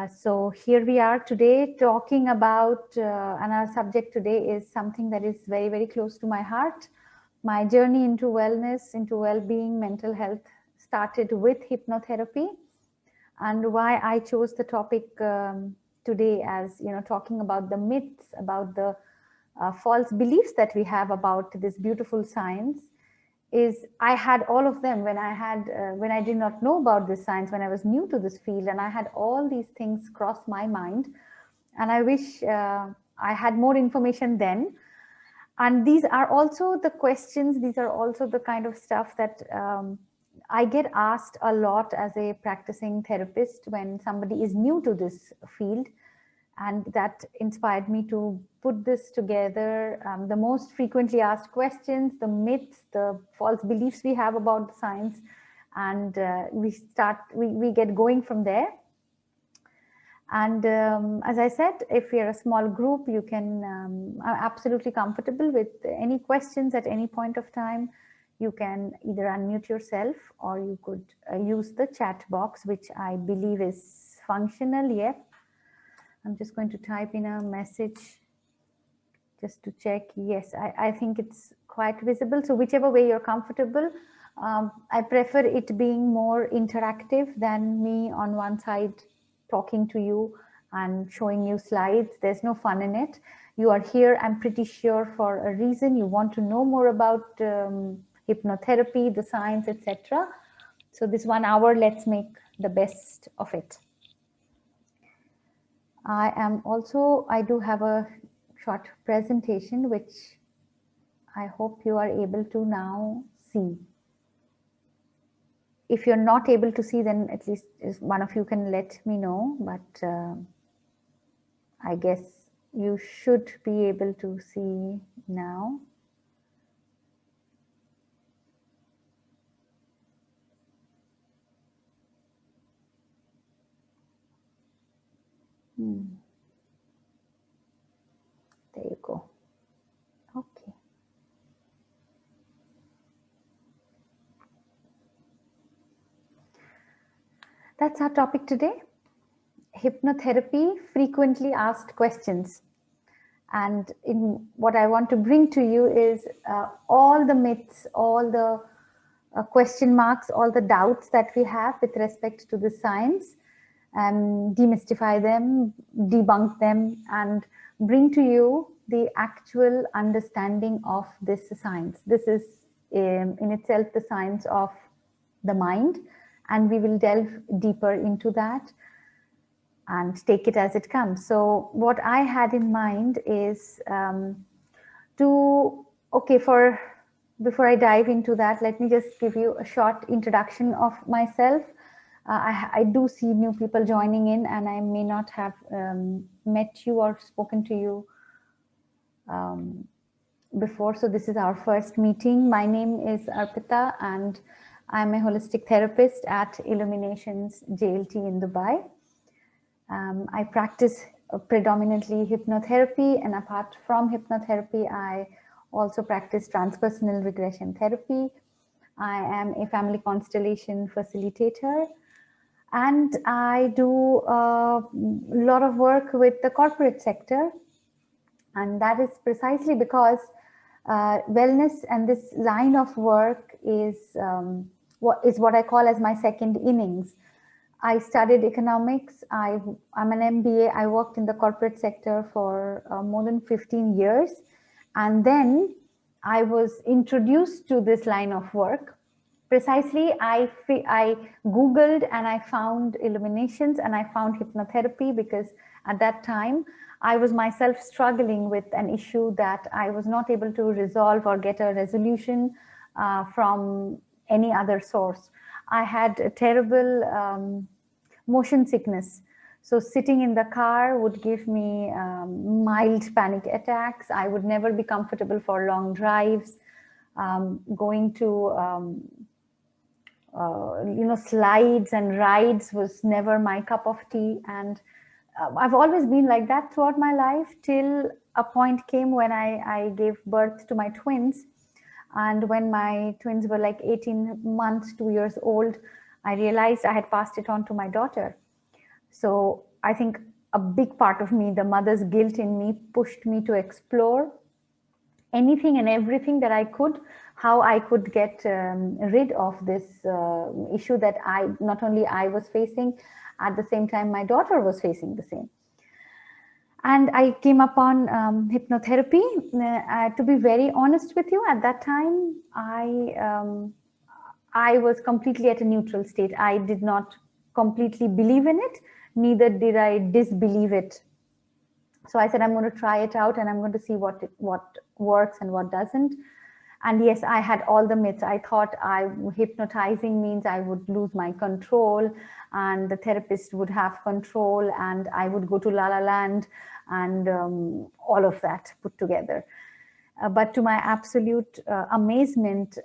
So here we are today talking about, and our subject today is something that is very, very close to my heart. My journey into wellness, into well-being, mental health started with hypnotherapy, and why I chose the topic today as, talking about the myths, about the false beliefs that we have about this beautiful science. Is I had all of them when I did not know about this science, when I was new to this field, and I had all these things cross my mind, and I wish I had more information then. And these are also the questions, these are also the kind of stuff that I get asked a lot as a practicing therapist when somebody is new to this field. And that inspired me to put this together, the most frequently asked questions, the myths, the false beliefs we have about the science, and we get going from there. And as I said, if you're a small group, you can are absolutely comfortable with any questions at any point of time. You can either unmute yourself, or you could use the chat box, which I believe is functional. Yep. I'm just going to type in a message just to check. Yes, I think it's quite visible. So whichever way you're comfortable, I prefer it being more interactive than me on one side talking to you and showing you slides. There's no fun in it. You are here, I'm pretty sure, for a reason. You want to know more about hypnotherapy, the science, etc. So this 1 hour, let's make the best of it. I do have a short presentation, which I hope you are able to now see. If you're not able to see, then at least one of you can let me know, but I guess you should be able to see now. There you go. Okay. That's our topic today. Hypnotherapy, frequently asked questions. And in what I want to bring to you is all the myths, all the question marks, all the doubts that we have with respect to the science, demystify them, debunk them, and bring to you the actual understanding of this science. This is in itself the science of the mind, and we will delve deeper into that and take it as it comes. So what I had in mind is before I dive into that, let me just give you a short introduction of myself. I do see new people joining in, and I may not have met you or spoken to you before. So this is our first meeting. My name is Arpita, and I'm a holistic therapist at Illuminations JLT in Dubai. I practice predominantly hypnotherapy, and apart from hypnotherapy, I also practice transpersonal regression therapy. I am a family constellation facilitator, and I do a lot of work with the corporate sector. And that is precisely because wellness and this line of work is what I call as my second innings. I studied economics. I'm an MBA. I worked in the corporate sector for more than 15 years. And then I was introduced to this line of work. Precisely, I Googled and I found Illuminations and I found hypnotherapy, because at that time I was myself struggling with an issue that I was not able to resolve or get a resolution from any other source. I had a terrible motion sickness. So sitting in the car would give me mild panic attacks. I would never be comfortable for long drives. Going to slides and rides was never my cup of tea. And I've always been like that throughout my life, till a point came when I gave birth to my twins. And when my twins were like 18 months, 2 years old, I realized I had passed it on to my daughter. So I think a big part of me, the mother's guilt in me, pushed me to explore anything and everything that I could, how I could get rid of this issue that not only I was facing, at the same time my daughter was facing the same. And I came upon hypnotherapy. To be very honest with you, at that time, I was completely at a neutral state. I did not completely believe in it, neither did I disbelieve it. So I said, I'm going to try it out and I'm going to see what works and what doesn't. And yes, I had all the myths. I thought hypnotizing means I would lose my control and the therapist would have control and I would go to La La Land and all of that put together. But to my absolute amazement,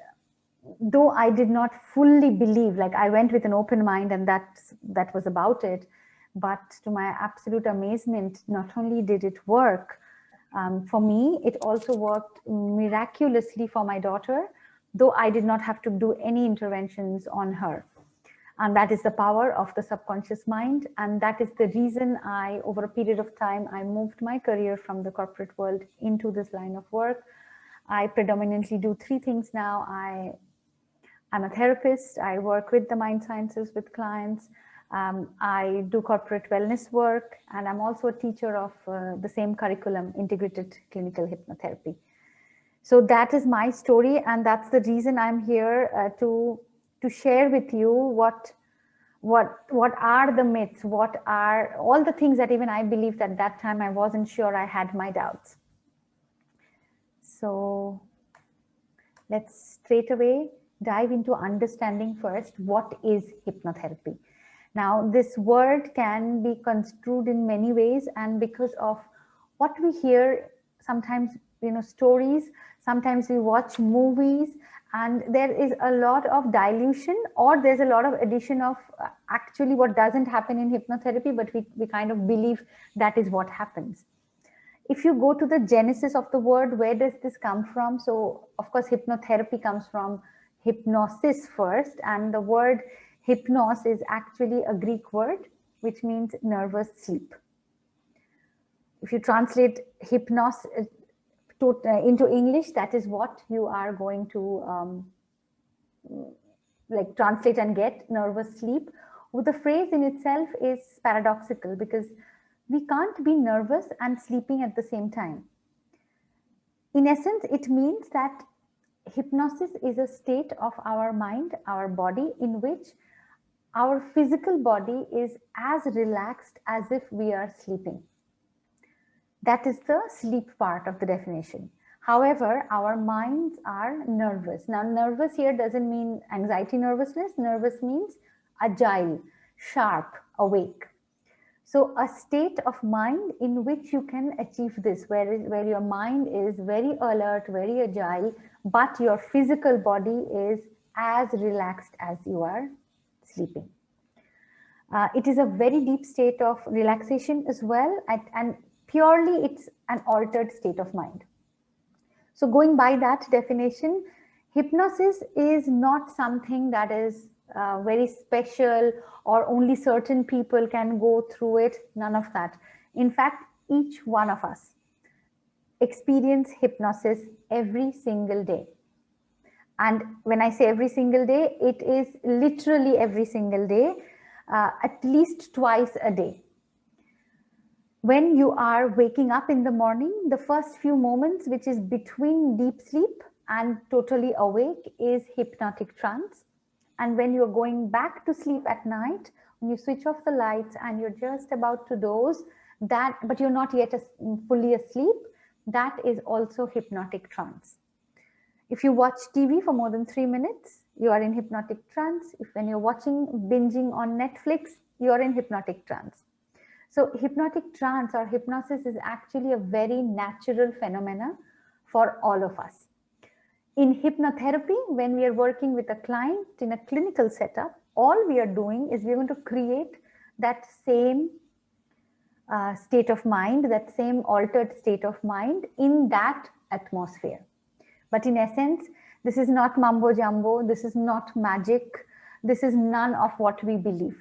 though I did not fully believe, like I went with an open mind and that was about it. But to my absolute amazement, not only did it work, for me, it also worked miraculously for my daughter, though I did not have to do any interventions on her. And that is the power of the subconscious mind. And that is the reason over a period of time, I moved my career from the corporate world into this line of work. I predominantly do three things now. I'm a therapist. I work with the mind sciences with clients. I do corporate wellness work, and I'm also a teacher of the same curriculum, integrated clinical hypnotherapy. So that is my story, and that's the reason I'm here to share with you what are the myths, what are all the things that even I believed at that time. I wasn't sure, I had my doubts. So let's straight away dive into understanding first what is hypnotherapy. Now, this word can be construed in many ways, and because of what we hear, sometimes, stories, sometimes we watch movies, and there is a lot of dilution, or there's a lot of addition of actually what doesn't happen in hypnotherapy, but we kind of believe that is what happens. If you go to the genesis of the word, where does this come from? So, of course, hypnotherapy comes from hypnosis first, and the word hypnos is actually a Greek word, which means nervous sleep. If you translate hypnos into English, that is what you are going to translate and get, nervous sleep. Well, the phrase in itself is paradoxical because we can't be nervous and sleeping at the same time. In essence, it means that hypnosis is a state of our mind, our body, in which our physical body is as relaxed as if we are sleeping. That is the sleep part of the definition. However, our minds are nervous. Now, nervous here doesn't mean anxiety nervousness. Nervous means agile, sharp, awake. So a state of mind in which you can achieve this, where your mind is very alert, very agile, but your physical body is as relaxed as you are sleeping. It is a very deep state of relaxation as well, and purely it's an altered state of mind. So going by that definition, hypnosis is not something that is very special or only certain people can go through it, none of that. In fact, each one of us experience hypnosis every single day. And when I say every single day, it is literally every single day, at least twice a day. When you are waking up in the morning, the first few moments, which is between deep sleep and totally awake, is hypnotic trance. And when you're going back to sleep at night, when you switch off the lights and you're just about to doze, but you're not yet fully asleep, that is also hypnotic trance. If you watch TV for more than 3 minutes, you are in hypnotic trance. When you're binging on Netflix, you are in hypnotic trance. So hypnotic trance or hypnosis is actually a very natural phenomena for all of us. In hypnotherapy, when we are working with a client in a clinical setup, all we are doing is we're going to create that same state of mind, that same altered state of mind in that atmosphere. But in essence, this is not mumbo jumbo, this is not magic, this is none of what we believe.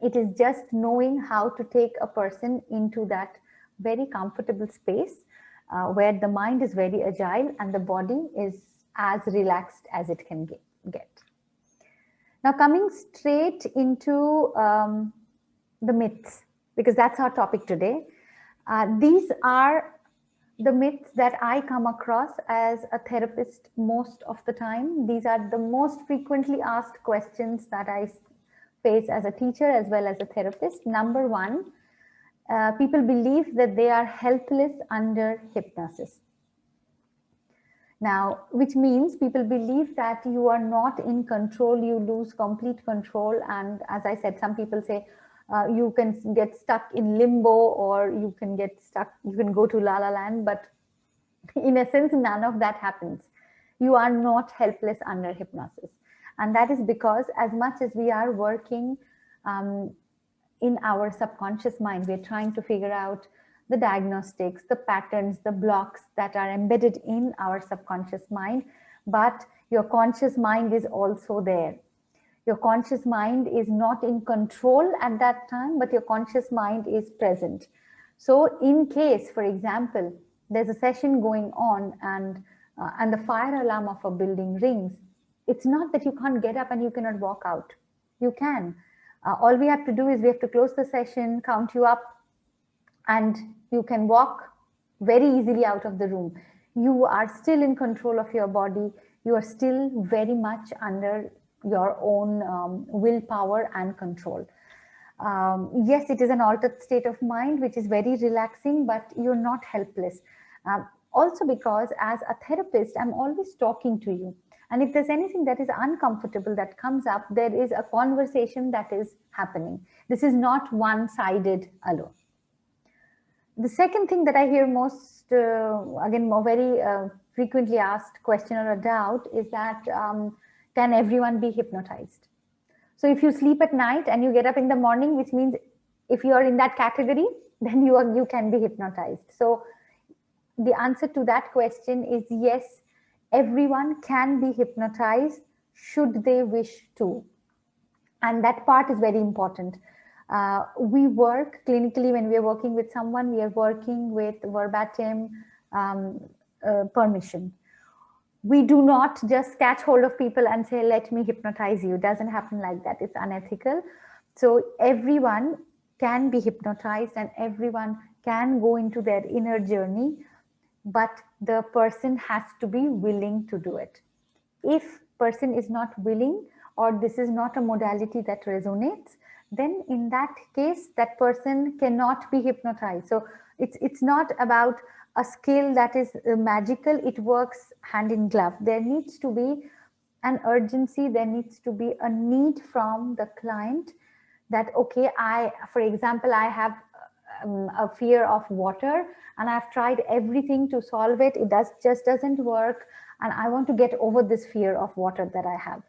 It is just knowing how to take a person into that very comfortable space where the mind is very agile and the body is as relaxed as it can get. Now, coming straight into the myths, because that's our topic today. These are the myths that I come across as a therapist most of the time. These are the most frequently asked questions that I face as a teacher as well as a therapist. Number one, people believe that they are helpless under hypnosis. Now, which means people believe that you are not in control, you lose complete control. And as I said, some people say you can get stuck in limbo, or you can get stuck, you can go to La La Land, but in essence, none of that happens. You are not helpless under hypnosis. And that is because as much as we are working in our subconscious mind, we're trying to figure out the diagnostics, the patterns, the blocks that are embedded in our subconscious mind, but your conscious mind is also there. Your conscious mind is not in control at that time, but your conscious mind is present. So in case, for example, there's a session going on and the fire alarm of a building rings, it's not that you can't get up and you cannot walk out. You can. All we have to do is we have to close the session, count you up, and you can walk very easily out of the room. You are still in control of your body. You are still very much under your own willpower and control. Yes, it is an altered state of mind, which is very relaxing, but you're not helpless. Also because as a therapist, I'm always talking to you. And if there's anything that is uncomfortable that comes up, there is a conversation that is happening. This is not one-sided alone. The second thing that I hear most, again, very frequently asked question or a doubt is that can everyone be hypnotized? So if you sleep at night and you get up in the morning, which means if you are in that category, then you can be hypnotized. So the answer to that question is yes, everyone can be hypnotized should they wish to. And that part is very important. We work clinically when we are working with someone, we are working with verbatim permission. We do not just catch hold of people and say, let me hypnotize you. It doesn't happen like that. It's unethical. So everyone can be hypnotized and everyone can go into their inner journey, but the person has to be willing to do it. If person is not willing, or this is not a modality that resonates, then in that case, that person cannot be hypnotized. So it's not about a skill that is magical. It works hand in glove. There needs to be an urgency. There needs to be a need from the client that, okay, for example, I have a fear of water and I've tried everything to solve it. It just doesn't work. And I want to get over this fear of water that I have.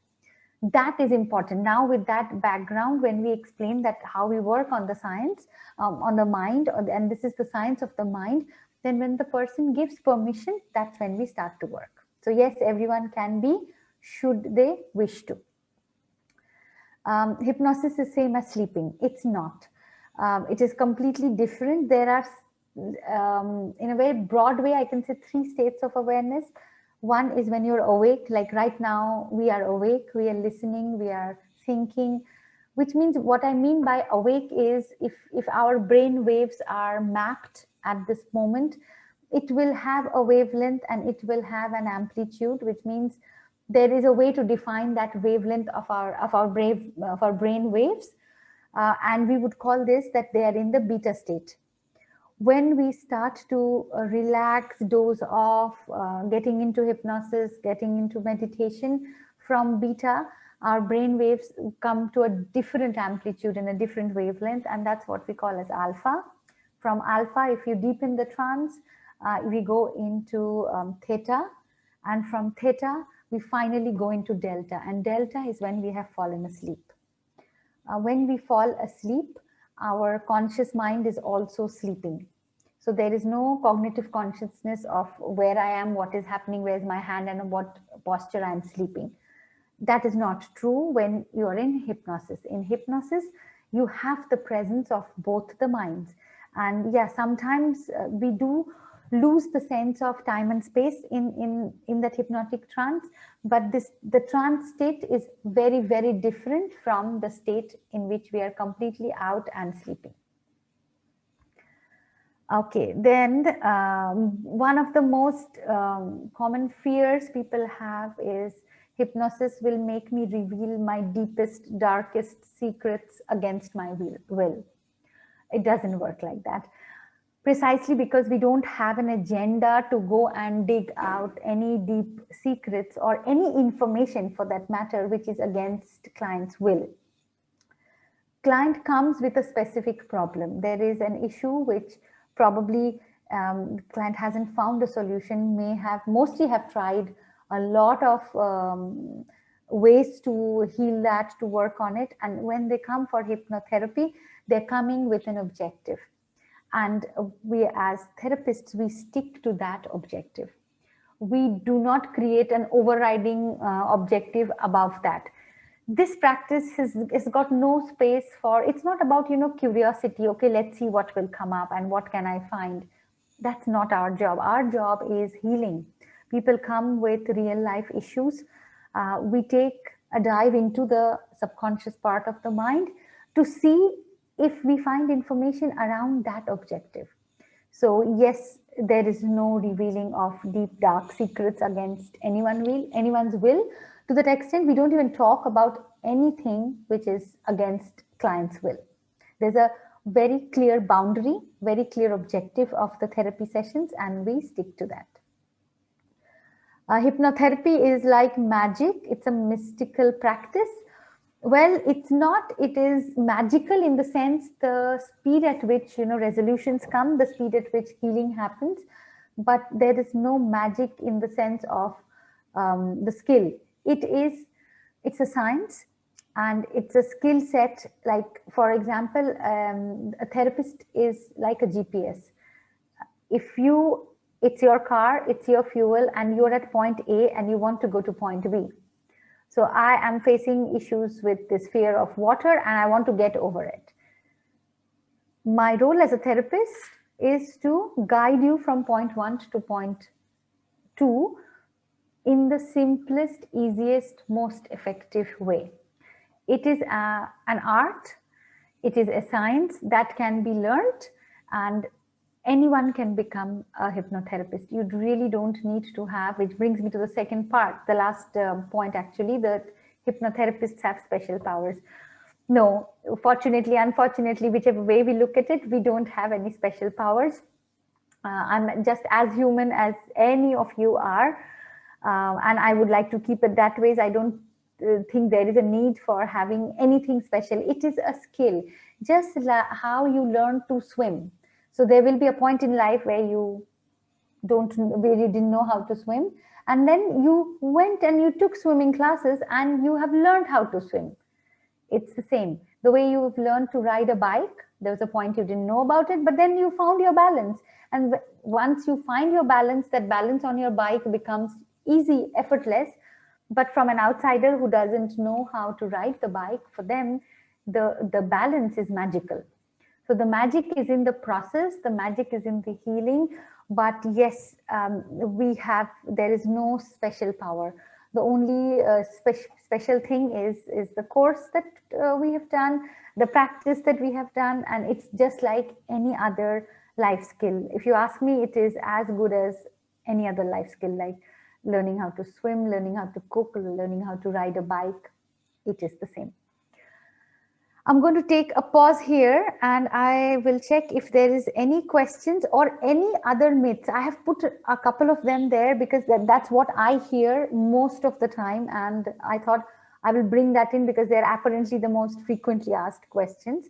That is important. Now with that background, when we explain that how we work on the science, on the mind, and this is the science of the mind, then when the person gives permission, that's when we start to work. So yes, everyone can be, should they wish to. Hypnosis is same as sleeping. It's not. It is completely different. There are, in a very broad way, I can say 3 states of awareness. One is when you're awake, like right now, we are awake, we are listening, we are thinking, which means what I mean by awake is if our brain waves are mapped at this moment, it will have a wavelength and it will have an amplitude, which means there is a way to define that wavelength of our brain waves. And we would call this that they are in the beta state. When we start to relax, doze off, getting into hypnosis, getting into meditation, from beta, our brain waves come to a different amplitude and a different wavelength, and that's what we call as alpha. From alpha, if you deepen the trance, we go into theta, and from theta, we finally go into delta, and delta is when we have fallen asleep. When we fall asleep, our conscious mind is also sleeping. So there is no cognitive consciousness of where I am, what is happening, where's my hand, and what posture I'm sleeping. That is not true when you're in hypnosis. In hypnosis, you have the presence of both the minds. And yeah, sometimes we do lose the sense of time and space in that hypnotic trance, but the trance state is very, very different from the state in which we are completely out and sleeping. Okay, then one of the most common fears people have is hypnosis will make me reveal my deepest, darkest secrets against my will. It doesn't work like that. Precisely because we don't have an agenda to go and dig out any deep secrets or any information for that matter, which is against client's will. Client comes with a specific problem. There is an issue which probably client hasn't found a solution, mostly have tried a lot of ways to heal that, to work on it. And when they come for hypnotherapy, they're coming with an objective. And we as therapists, we stick to that objective. We do not create an overriding objective above that. This practice has got no space for, it's not about, curiosity. Okay, let's see what will come up and what can I find. That's not our job. Our job is healing. People come with real life issues. We take a dive into the subconscious part of the mind to see if we find information around that objective. So yes, there is no revealing of deep, dark secrets against anyone's will. To that extent, we don't even talk about anything which is against client's will. There's a very clear boundary, very clear objective of the therapy sessions, and we stick to that. Hypnotherapy is like magic. It's a mystical practice. Well, it's not. It is magical in the sense the speed at which resolutions come, the speed at which healing happens, but there is no magic in the sense of the skill. It's a science, and it's a skill set. Like for example, a therapist is like a GPS. It's your car, it's your fuel, and you're at point A and you want to go to point B. So I am facing issues with this fear of water and I want to get over it. My role as a therapist is to guide you from point 1 to point 2 in the simplest, easiest, most effective way. It is an art, it is a science that can be learned, and anyone can become a hypnotherapist. You really don't need to have, which brings me to the second part, the last point actually, that hypnotherapists have special powers. No, fortunately, unfortunately, whichever way we look at it, we don't have any special powers. I'm just as human as any of you are. And I would like to keep it that way. I don't think there is a need for having anything special. It is a skill, just how you learn to swim. So there will be a point in life where you didn't know how to swim, and then you went and you took swimming classes and you have learned how to swim. It's the same. The way you've learned to ride a bike, there was a point you didn't know about it, but then you found your balance. And once you find your balance, that balance on your bike becomes easy, effortless. But from an outsider who doesn't know how to ride the bike, for them, the balance is magical. So the magic is in the process, the magic is in the healing. But yes, there is no special power. The only special thing is the course that we have done, the practice that we have done, and it's just like any other life skill. If you ask me, it is as good as any other life skill, like learning how to swim, learning how to cook, learning how to ride a bike. It is the same. I'm going to take a pause here and I will check if there is any questions or any other myths. I have put a couple of them there because that's what I hear most of the time. And I thought I will bring that in because they're apparently the most frequently asked questions.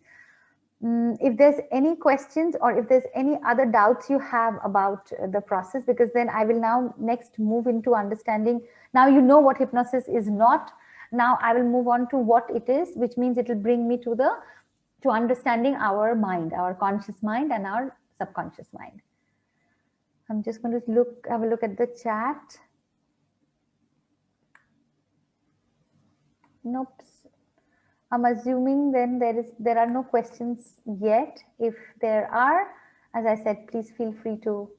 If there's any questions or if there's any other doubts you have about the process, because then I will now next move into understanding. Now you know what hypnosis is not. Now I will move on to what it is, which means it will bring me to understanding our mind, our conscious mind and our subconscious mind. I'm just going to have a look at the chat. Nope. I'm assuming then there are no questions yet. If there are, as I said, please feel free to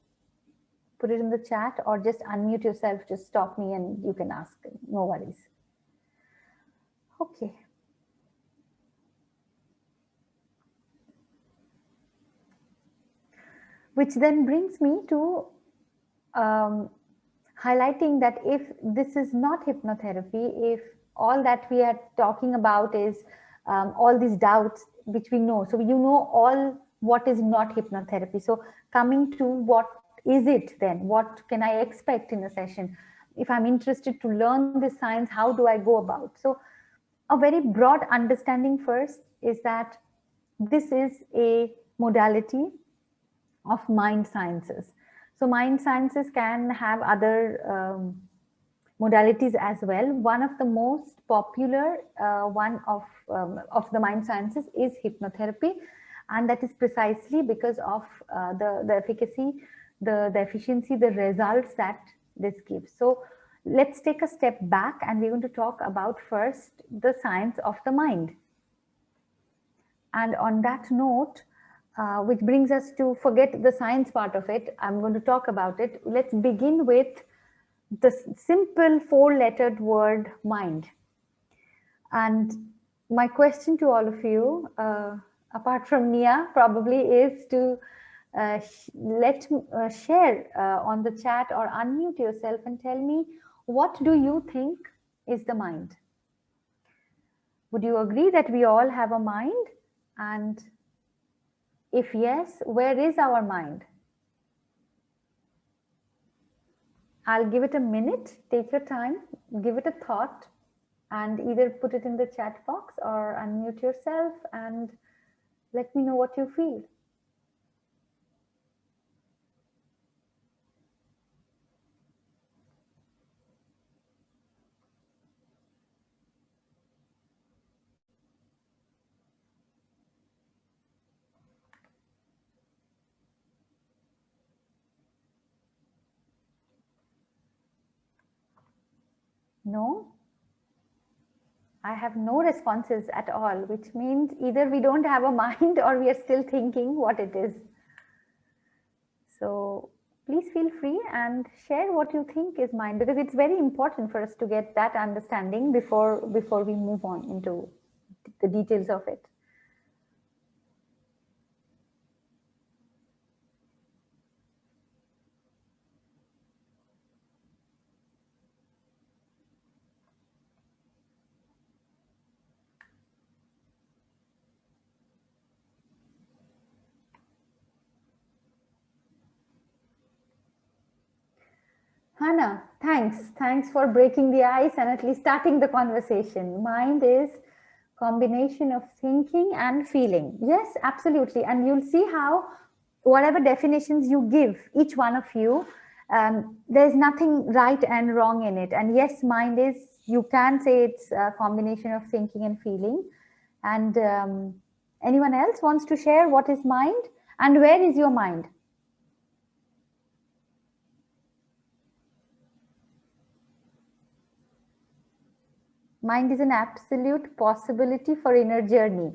put it in the chat or just unmute yourself, just stop me and you can ask. No worries. Okay. Which then brings me to highlighting that if this is not hypnotherapy, if all that we are talking about is all these doubts which we know, so you know all what is not hypnotherapy. So coming to what is it then? What can I expect in a session? If I'm interested to learn this science, how do I go about? So a very broad understanding first is that this is a modality of mind sciences. So mind sciences can have other modalities as well. One of the most popular one of the mind sciences is hypnotherapy, and that is precisely because of the efficacy, the efficiency, the results that this gives. So let's take a step back, and we're going to talk about first the science of the mind. And on that note, which brings us to forget the science part of it, I'm going to talk about it. Let's begin with the simple four-lettered word mind. And my question to all of you, apart from Nia, probably is to share on the chat or unmute yourself and tell me, what do you think is the mind? Would you agree that we all have a mind? And if yes, where is our mind? I'll give it a minute. Take your time, give it a thought, and either put it in the chat box or unmute yourself and let me know what you feel. No? I have no responses at all, which means either we don't have a mind or we are still thinking what it is. So please feel free and share what you think is mind, because it's very important for us to get that understanding before we move on into the details of it. Hannah, thanks. Thanks for breaking the ice and at least starting the conversation. Mind is combination of thinking and feeling. Yes, absolutely. And you'll see how whatever definitions you give, each one of you, there's nothing right and wrong in it. And yes, mind is, you can say it's a combination of thinking and feeling. And anyone else wants to share what is mind and where is your mind? Mind is an absolute possibility for inner journey.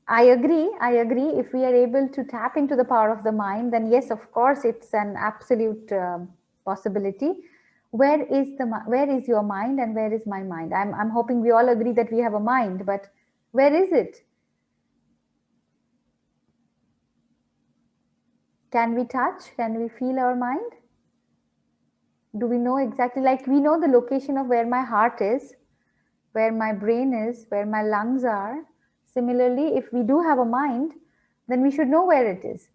I agree. If we are able to tap into the power of the mind, then yes, of course, it's an absolute possibility. Where is your mind and where is my mind? I'm hoping we all agree that we have a mind, but where is it? Can we touch? Can we feel our mind? Do we know exactly, like we know the location of where my heart is, where my brain is, where my lungs are. Similarly, if we do have a mind, then we should know where it is.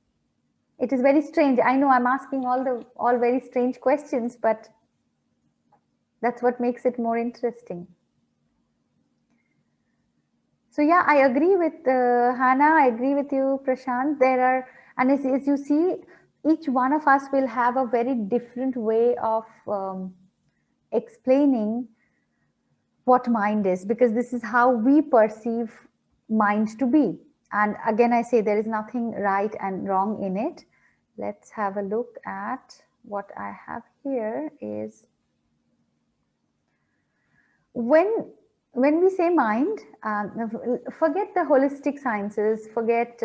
It is very strange. I know I'm asking all very strange questions, but that's what makes it more interesting. So yeah, I agree with Hannah. I agree with you, Prashant. There are, and as you see, each one of us will have a very different way of explaining what mind is, because this is how we perceive mind to be. And again, I say there is nothing right and wrong in it. Let's have a look at what I have here is when When we say mind, forget the holistic sciences, forget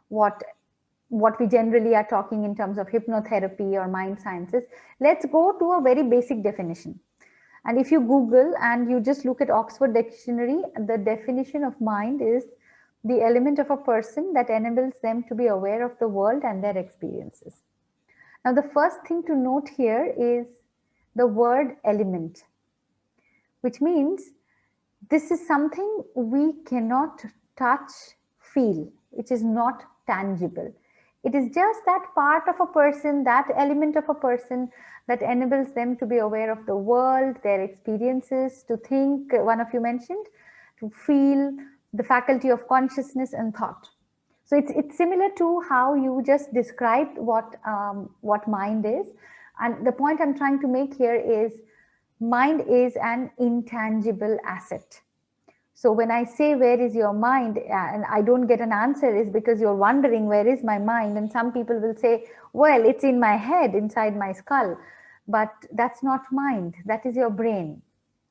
what what we generally are talking in terms of hypnotherapy or mind sciences. Let's go to a very basic definition. And if you Google and you just look at Oxford Dictionary, the definition of mind is the element of a person that enables them to be aware of the world and their experiences. Now, the first thing to note here is the word element, which means this is something we cannot touch, feel, which is not tangible. It is just that part of a person, that element of a person that enables them to be aware of the world, their experiences, to think, one of you mentioned, to feel, the faculty of consciousness and thought. So it's similar to how you just described what mind is. And the point I'm trying to make here is mind is an intangible asset. So when I say, where is your mind? And I don't get an answer, is because you're wondering, where is my mind? And some people will say, well, it's in my head, inside my skull. But that's not mind. That is your brain.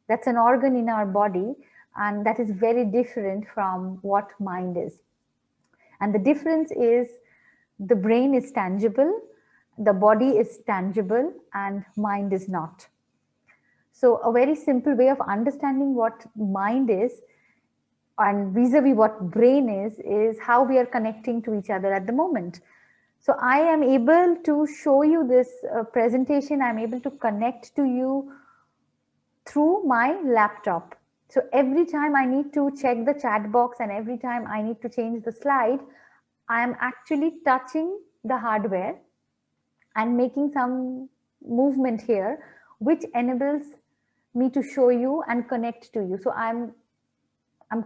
That's an organ in our body. And that is very different from what mind is. And the difference is the brain is tangible, the body is tangible, and mind is not. So a very simple way of understanding what mind is and vis-a-vis what brain is how we are connecting to each other at the moment. So I am able to show you this presentation. I'm able to connect to you through my laptop. So every time I need to check the chat box and every time I need to change the slide, I am actually touching the hardware and making some movement here, which enables me to show you and connect to you. So I'm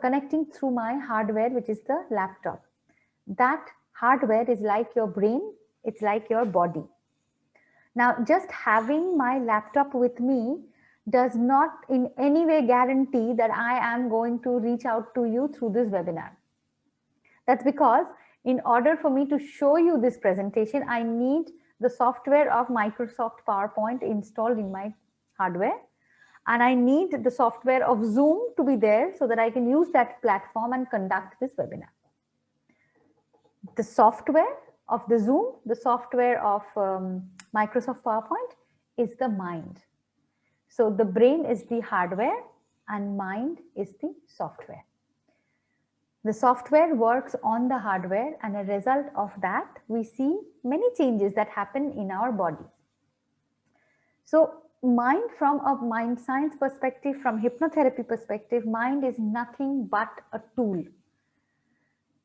connecting through my hardware, which is the laptop. That hardware is like your brain, it's like your body. Now, just having my laptop with me does not in any way guarantee that I am going to reach out to you through this webinar. That's because in order for me to show you this presentation, I need the software of Microsoft PowerPoint installed in my hardware. And I need the software of Zoom to be there so that I can use that platform and conduct this webinar. The software of the Zoom, the software of Microsoft PowerPoint is the mind. So the brain is the hardware and mind is the software. The software works on the hardware, and as a result of that, we see many changes that happen in our bodies. So mind, from a mind science perspective, from hypnotherapy perspective, mind is nothing but a tool.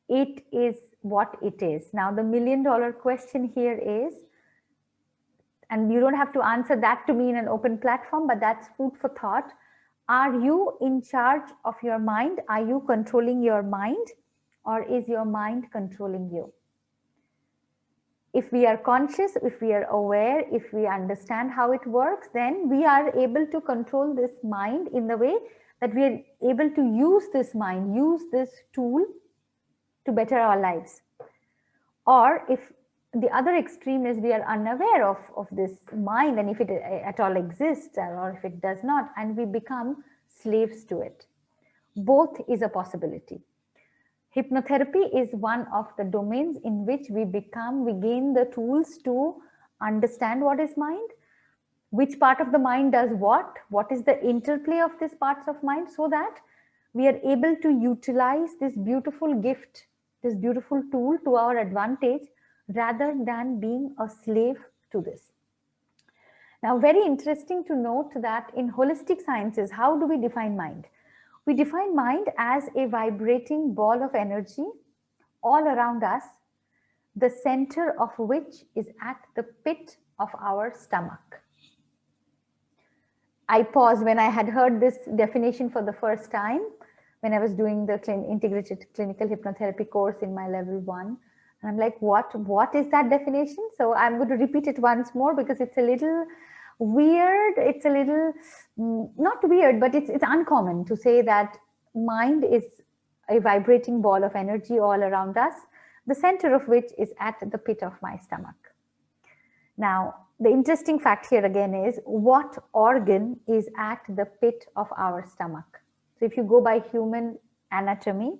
It is what it is. Now, the million-dollar question here is, and you don't have to answer that to me in an open platform, but that's food for thought. Are you in charge of your mind? Are you controlling your mind, or is your mind controlling you? If we are conscious, if we are aware, if we understand how it works, then we are able to control this mind in the way that we are able to use this mind, use this tool to better our lives. Or if the other extreme is we are unaware of this mind, and if it at all exists or if it does not, and we become slaves to it. Both is a possibility. Hypnotherapy is one of the domains in which we gain the tools to understand what is mind, which part of the mind does what is the interplay of these parts of mind, so that we are able to utilize this beautiful gift, this beautiful tool to our advantage, rather than being a slave to this. Now, very interesting to note that in holistic sciences, how do we define mind? We define mind as a vibrating ball of energy all around us, the center of which is at the pit of our stomach. I paused when I had heard this definition for the first time, when I was doing the integrated clinical hypnotherapy course in my level 1. And I'm like, what is that definition? So I'm going to repeat it once more because it's a little weird. It's a little, not weird, but it's uncommon to say that mind is a vibrating ball of energy all around us, the center of which is at the pit of my stomach. Now, the interesting fact here again is, what organ is at the pit of our stomach? So if you go by human anatomy,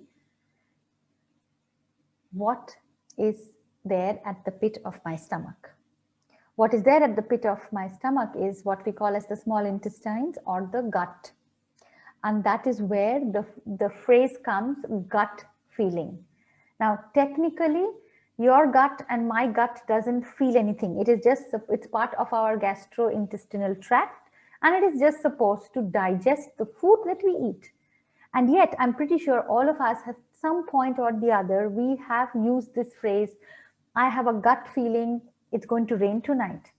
what is there at the pit of my stomach? What is there at the pit of my stomach is what we call as the small intestines or the gut. And that is where the phrase comes, gut feeling. Now, technically, your gut and my gut doesn't feel anything. It is just, it's part of our gastrointestinal tract, and it is just supposed to digest the food that we eat. And yet, I'm pretty sure all of us at some point or the other, we have used this phrase, I have a gut feeling it's going to rain tonight.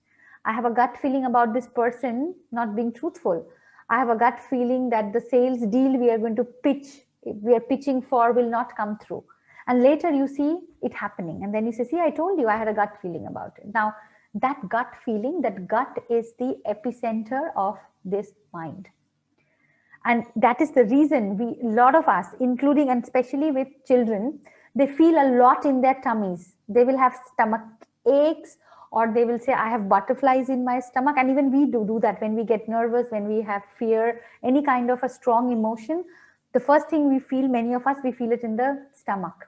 I have a gut feeling about this person not being truthful. I have a gut feeling that the sales deal we are going to pitch, we are pitching for will not come through. And later you see it happening. And then you say, see, I told you I had a gut feeling about it. Now, that gut feeling, that gut is the epicenter of this mind. And that is the reason a lot of us, including and especially with children, they feel a lot in their tummies. They will have stomach aches, or they will say, I have butterflies in my stomach. And even we do that when we get nervous, when we have fear, any kind of a strong emotion. The first thing we feel, many of us, we feel it in the stomach.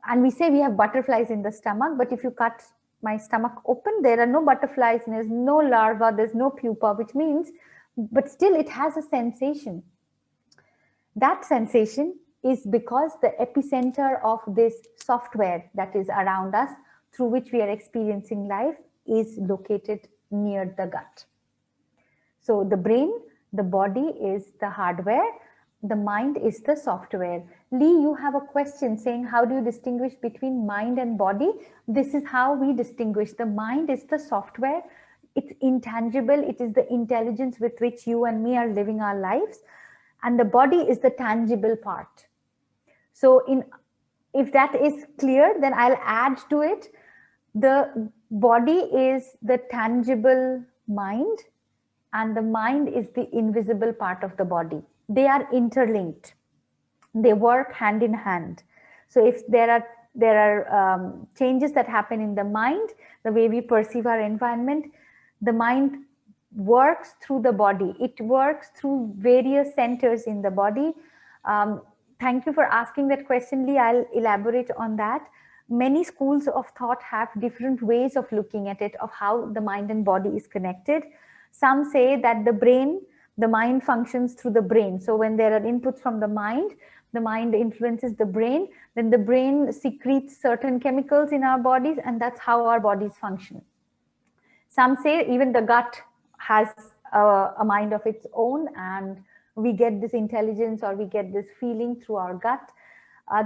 And we say we have butterflies in the stomach, but if you cut my stomach open, there are no butterflies, there's no larva, there's no pupa, which means, but still it has a sensation. That sensation is because the epicenter of this software that is around us, through which we are experiencing life, is located near the gut. So the brain, the body is the hardware, the mind is the software. Lee, you have a question saying, how do you distinguish between mind and body? This is how we distinguish. The mind is the software. It's intangible. It is the intelligence with which you and me are living our lives. And the body is the tangible part. So if that is clear, then I'll add to it. The body is the tangible mind, and the mind is the invisible part of the body. They are interlinked. They work hand in hand. So if there are changes that happen in the mind, the way we perceive our environment, the mind works through the body. It works through various centers in the body. Thank you for asking that question, Lee. I'll elaborate on that. Many schools of thought have different ways of looking at it, of how the mind and body is connected. Some say that the mind functions through the brain. So when there are inputs from the mind influences the brain, then the brain secretes certain chemicals in our bodies, and that's how our bodies function. Some say even the gut has a mind of its own, and we get this intelligence or we get this feeling through our gut.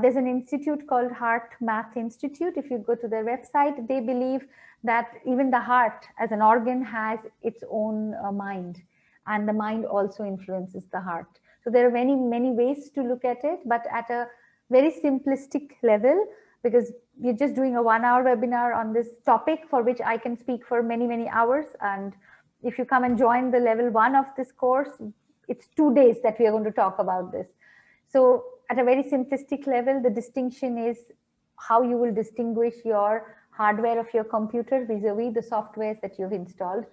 There's an institute called Heart Math Institute. If you go to their website, they believe that even the heart as an organ has its own mind, and the mind also influences the heart. So there are many, many ways to look at it, but at a very simplistic level, because we're just doing a 1-hour webinar on this topic for which I can speak for many, many hours. And if you come and join the level 1 of this course, it's 2 days that we are going to talk about this. So at a very simplistic level, the distinction is how you will distinguish your hardware of your computer vis-a-vis the softwares that you've installed,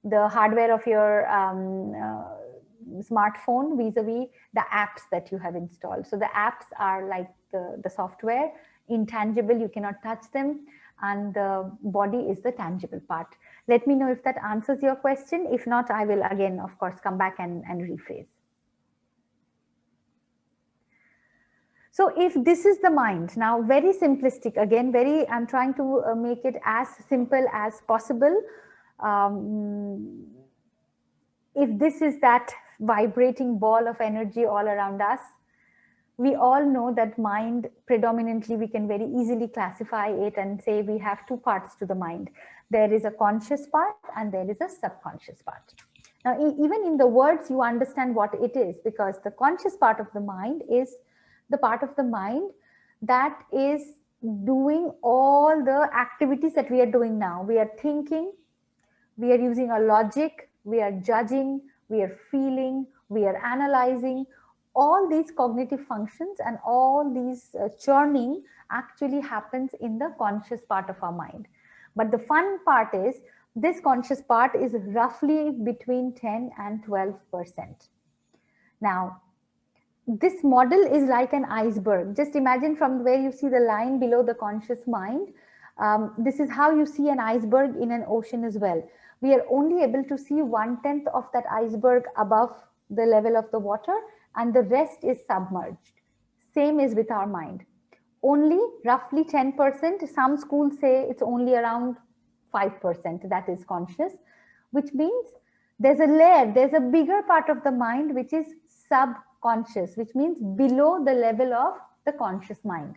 the hardware of your smartphone vis-a-vis the apps that you have installed. So the apps are like the software, intangible, you cannot touch them, and the body is the tangible part. Let me know if that answers your question. If not, I will again, of course, come back and rephrase. So if this is the mind, now very simplistic, again, I'm trying to make it as simple as possible. If this is that vibrating ball of energy all around us, we all know that mind, predominantly, we can very easily classify it and say we have 2 parts to the mind. There is a conscious part and there is a subconscious part. Now, even in the words, you understand what it is, because the conscious part of the mind is the part of the mind that is doing all the activities that we are doing now. We are thinking, we are using our logic, we are judging, we are feeling, we are analyzing. All these cognitive functions and all these churning actually happens in the conscious part of our mind. But the fun part is, this conscious part is roughly between 10 and 12%. Now, this model is like an iceberg. Just imagine from where you see the line below the conscious mind. This is how you see an iceberg in an ocean as well. We are only able to see 1/10 of that iceberg above the level of the water, and the rest is submerged. Same is with our mind. Only roughly 10%, some schools say it's only around 5% that is conscious, which means there's a layer, there's a bigger part of the mind which is subconscious, which means below the level of the conscious mind.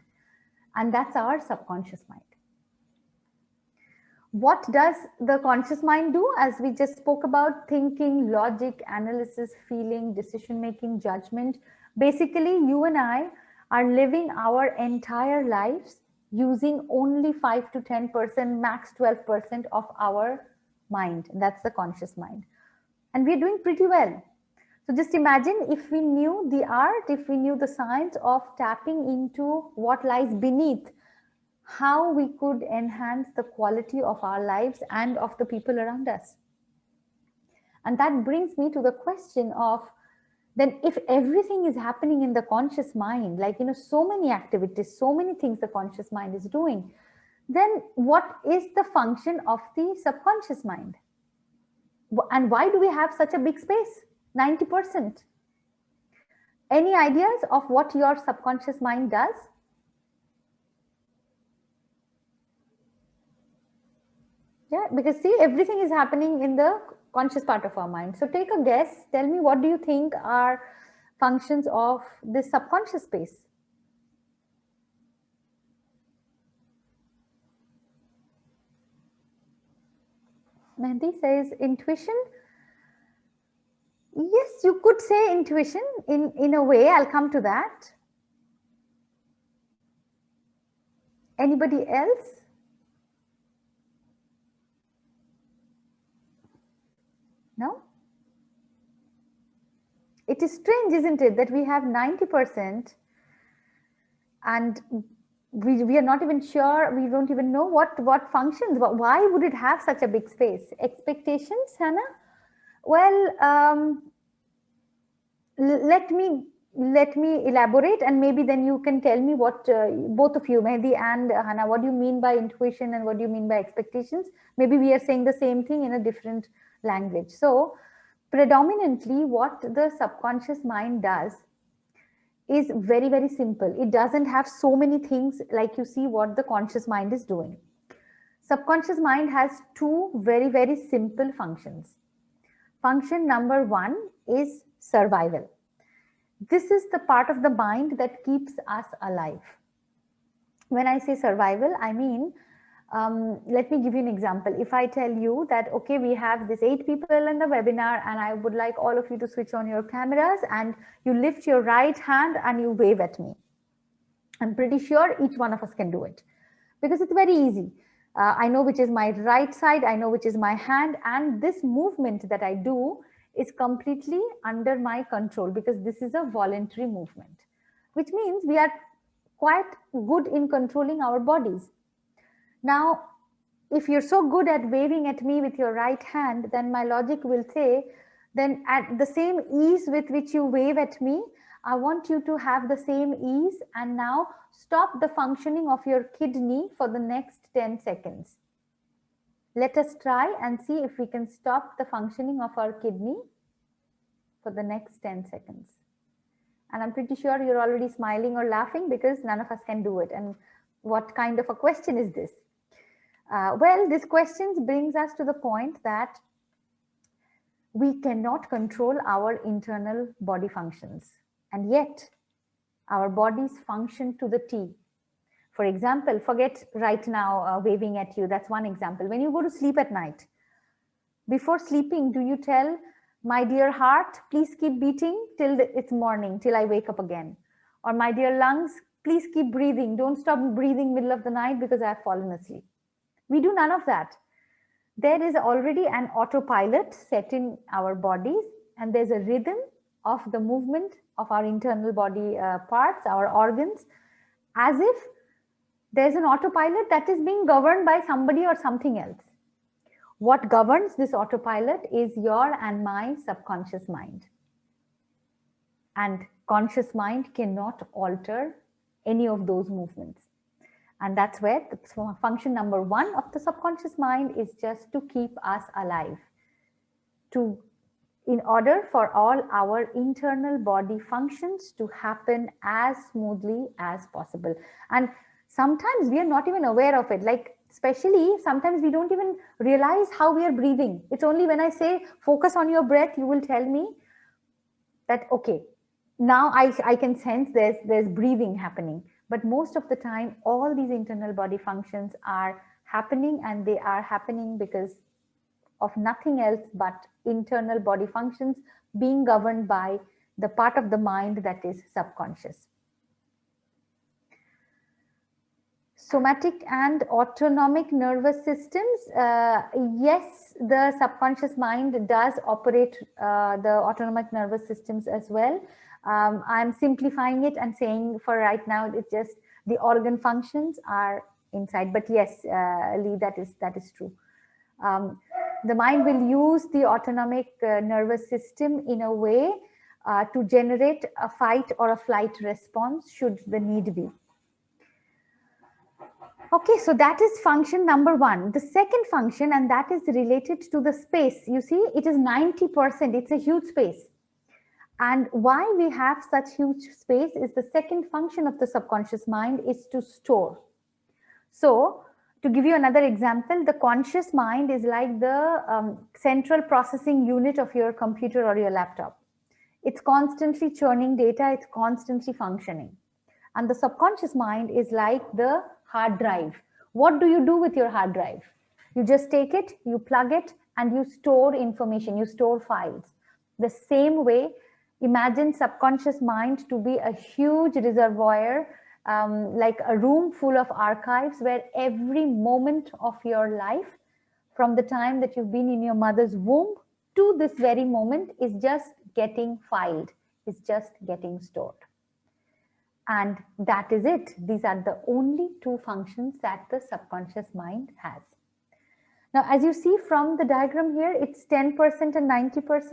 And that's our subconscious mind. What does the conscious mind do? As we just spoke about, thinking, logic, analysis, feeling, decision making, judgment. Basically, you and I are living our entire lives using only 5 to 10%, max 12% of our mind. That's the conscious mind. And we're doing pretty well. So just imagine if we knew the art, if we knew the science of tapping into what lies beneath, how we could enhance the quality of our lives and of the people around us. And that brings me to the question of, then if everything is happening in the conscious mind, like, so many activities, so many things the conscious mind is doing, then what is the function of the subconscious mind? And why do we have such a big space? 90%. Any ideas of what your subconscious mind does? Yeah, because see, everything is happening in the conscious part of our mind. So take a guess. Tell me, what do you think are functions of this subconscious space? Mehdi says intuition. Yes, you could say intuition in a way. I'll come to that. Anybody else? No? It is strange, isn't it, that we have 90% and we are not even sure, we don't even know what functions, why would it have such a big space? Expectations, Hannah? Well, let me elaborate, and maybe then you can tell me what both of you, Mehdi and Hannah, what do you mean by intuition and what do you mean by expectations? Maybe we are saying the same thing in a different language. So predominantly what the subconscious mind does is very, very simple. It doesn't have so many things like you see what the conscious mind is doing. Subconscious mind has two very, very simple functions. Function number one is survival. This is the part of the mind that keeps us alive. When I say survival, I mean, let me give you an example. If I tell you that, okay, we have these 8 people in the webinar and I would like all of you to switch on your cameras and you lift your right hand and you wave at me. I'm pretty sure each one of us can do it because it's very easy. I know which is my right side, I know which is my hand, and this movement that I do is completely under my control because this is a voluntary movement, which means we are quite good in controlling our bodies. Now, if you're so good at waving at me with your right hand, then my logic will say, then at the same ease with which you wave at me, I want you to have the same ease and now stop the functioning of your kidney for the next 10 seconds. Let us try and see if we can stop the functioning of our kidney for the next 10 seconds. And I'm pretty sure you're already smiling or laughing because none of us can do it. And what kind of a question is this? Well, this question brings us to the point that we cannot control our internal body functions. And yet, our bodies function to the T. For example, forget right now waving at you. That's one example. When you go to sleep at night, before sleeping, do you tell, my dear heart, please keep beating till it's morning, till I wake up again? Or my dear lungs, please keep breathing. Don't stop breathing middle of the night because I've fallen asleep. We do none of that. There is already an autopilot set in our bodies, and there's a rhythm of the movement of our internal body parts, our organs, as if there's an autopilot that is being governed by somebody or something else. What governs this autopilot is your and my subconscious mind. And conscious mind cannot alter any of those movements. And that's where the function number one of the subconscious mind is just to keep us alive, in order for all our internal body functions to happen as smoothly as possible. And sometimes we are not even aware of it. Like, especially sometimes we don't even realize how we are breathing. It's only when I say focus on your breath, you will tell me that, okay, now I can sense there's breathing happening. But most of the time, all these internal body functions are happening, and they are happening because of nothing else but internal body functions being governed by the part of the mind that is subconscious. Somatic and autonomic nervous systems. Yes, the subconscious mind does operate the autonomic nervous systems as well. I'm simplifying it and saying for right now, it's just the organ functions are inside. But yes, Lee, that is true. The mind will use the autonomic nervous system in a way to generate a fight or a flight response should the need be. Okay, so that is function number one. The second function, and that is related to the space. You see, it is 90%. It's a huge space. And why we have such huge space is the second function of the subconscious mind is to store. So, to give you another example, the conscious mind is like the central processing unit of your computer or your laptop. It's constantly churning data, it's constantly functioning. And the subconscious mind is like the hard drive. What do you do with your hard drive? You just take it, you plug it, and you store information, you store files. The same way, imagine subconscious mind to be a huge reservoir, like a room full of archives where every moment of your life, from the time that you've been in your mother's womb to this very moment, is just getting filed, is just getting stored. And that is it. These are the only two functions that the subconscious mind has. Now, as you see from the diagram here, it's 10% and 90%.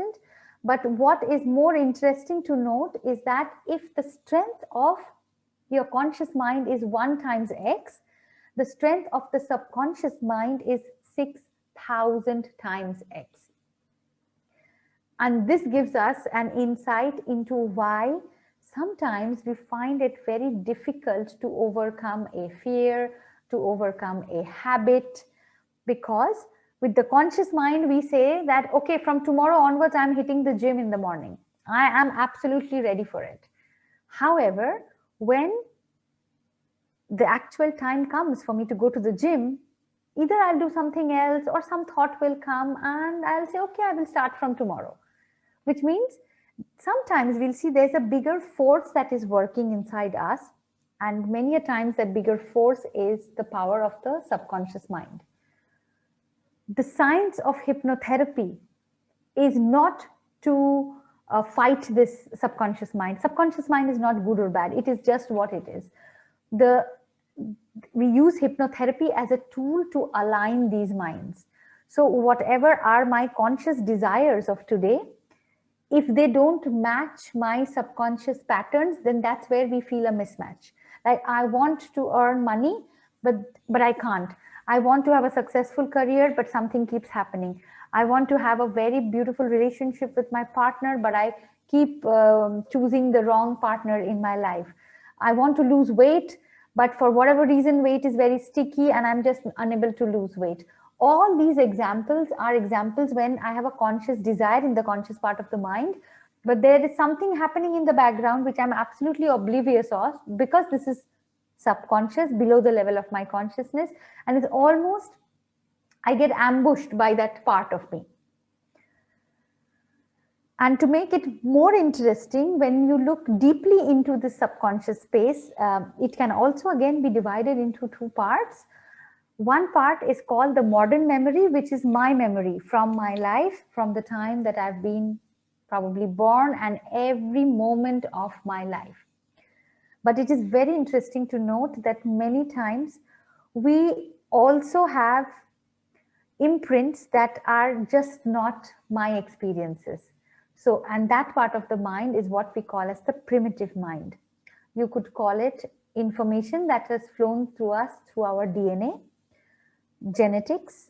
But what is more interesting to note is that if the strength of your conscious mind is 1 times X, the strength of the subconscious mind is 6,000 times X. And this gives us an insight into why sometimes we find it very difficult to overcome a fear, to overcome a habit, because with the conscious mind, we say that, okay, from tomorrow onwards, I'm hitting the gym in the morning. I am absolutely ready for it. However, when the actual time comes for me to go to the gym, either I'll do something else or some thought will come and I'll say, okay, I will start from tomorrow, which means sometimes we'll see there's a bigger force that is working inside us. And many a times that bigger force is the power of the subconscious mind. The science of hypnotherapy is not to fight this subconscious mind. Subconscious mind is not good or bad. It is just what it is. We use hypnotherapy as a tool to align these minds. So whatever are my conscious desires of today, if they don't match my subconscious patterns, then that's where we feel a mismatch. Like, I want to earn money, but I can't. I want to have a successful career, but something keeps happening. I want to have a very beautiful relationship with my partner, but I keep choosing the wrong partner in my life. I want to lose weight, but for whatever reason, weight is very sticky and I'm just unable to lose weight. All these examples are examples when I have a conscious desire in the conscious part of the mind, but there is something happening in the background which I'm absolutely oblivious of, because this is subconscious, below the level of my consciousness, and it's almost, I get ambushed by that part of me. And to make it more interesting, when you look deeply into the subconscious space, it can also again be divided into 2 parts. One part is called the modern memory, which is my memory from my life, from the time that I've been probably born and every moment of my life. But it is very interesting to note that many times we also have imprints that are just not my experiences. So, and that part of the mind is what we call as the primitive mind. You could call it information that has flown through us through our DNA, genetics.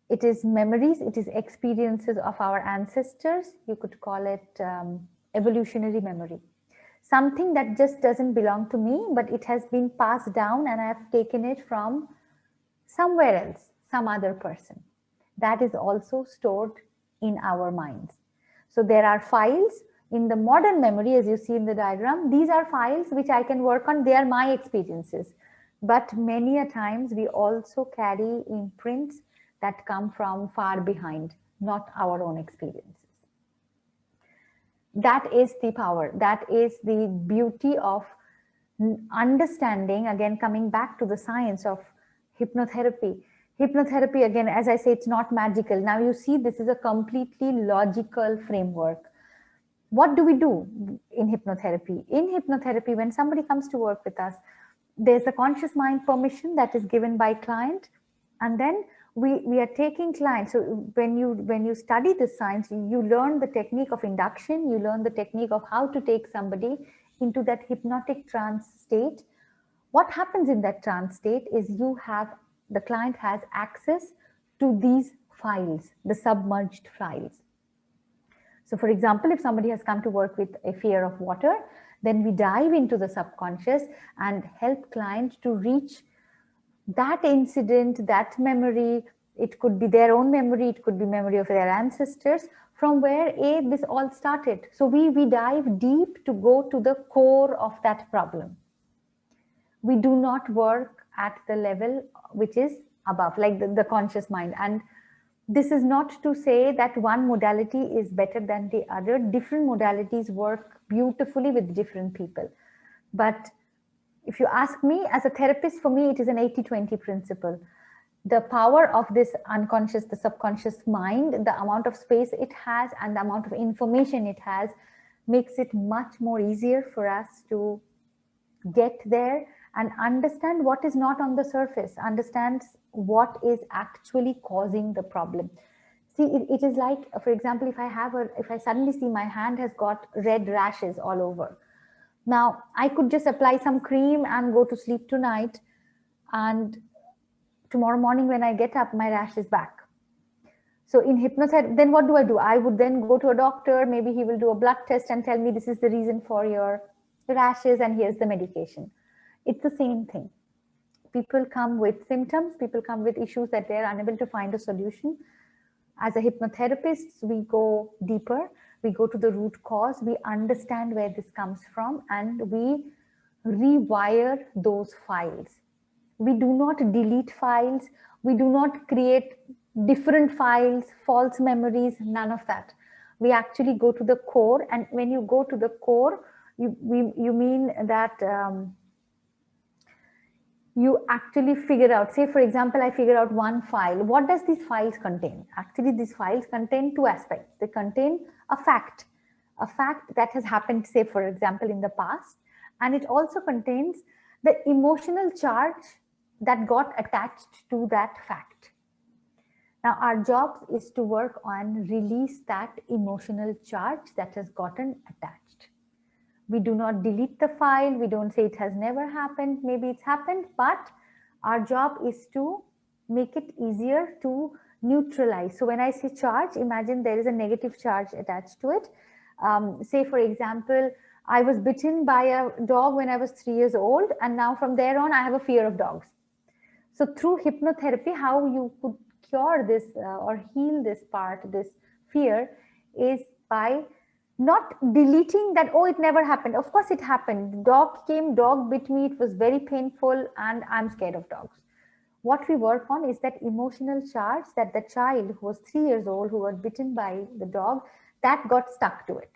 It is memories, it is experiences of our ancestors. You could call it evolutionary memory. Something that just doesn't belong to me, but it has been passed down and I have taken it from somewhere else, some other person. That is also stored in our minds. So there are files in the modern memory, as you see in the diagram. These are files which I can work on. They are my experiences. But many a times we also carry imprints that come from far behind, not our own experiences. That is the power. That is the beauty of understanding, again, coming back to the science of hypnotherapy. Hypnotherapy, again, as I say, it's not magical. Now you see, this is a completely logical framework. What do we do in hypnotherapy? In hypnotherapy, when somebody comes to work with us, there's a conscious mind permission that is given by client, and then we are taking clients. So when you study this science, you learn the technique of induction, you learn the technique of how to take somebody into that hypnotic trance state. What happens in that trance state is the client has access to these files, the submerged files. So for example, if somebody has come to work with a fear of water, then we dive into the subconscious and help client to reach that incident, that memory. It could be their own memory, it could be memory of their ancestors, from where this all started. So we dive deep to go to the core of that problem. We do not work at the level which is above, like the conscious mind. And this is not to say that one modality is better than the other. Different modalities work beautifully with different people. But if you ask me as a therapist, for me, it is an 80-20 principle. The power of this unconscious, the subconscious mind, the amount of space it has and the amount of information it has makes it much more easier for us to get there and understand what is not on the surface, understand what is actually causing the problem. See, it is like, for example, if I suddenly see my hand has got red rashes all over. Now, I could just apply some cream and go to sleep tonight, and tomorrow morning when I get up, my rash is back. So in hypnotherapy, then what do? I would then go to a doctor, maybe he will do a blood test and tell me this is the reason for your rashes and here's the medication. It's the same thing. People come with symptoms, people come with issues that they're unable to find a solution. As a hypnotherapist, we go deeper, we go to the root cause, we understand where this comes from, and we rewire those files. We do not delete files, we do not create different files, false memories, none of that. We actually go to the core, and when you go to the core, you mean that you actually figure out, say for example, I figure out one file. What does these files contain? Actually, these files contain two aspects. They contain a fact that has happened, say for example, in the past, and it also contains the emotional charge that got attached to that fact. Now our job is to work on release that emotional charge that has gotten attached. We do not delete the file. We don't say it has never happened. Maybe it's happened, but our job is to make it easier to neutralize. So when I say charge, imagine there is a negative charge attached to it. Say, for example, I was bitten by a dog when I was 3 years old, and now from there on, I have a fear of dogs. So through hypnotherapy, how you could cure this or heal this part, this fear, is by not deleting that, oh, it never happened. Of course it happened. Dog came, dog bit me, it was very painful, and I'm scared of dogs. What we work on is that emotional charge that the child who was 3 years old, who was bitten by the dog, that got stuck to it.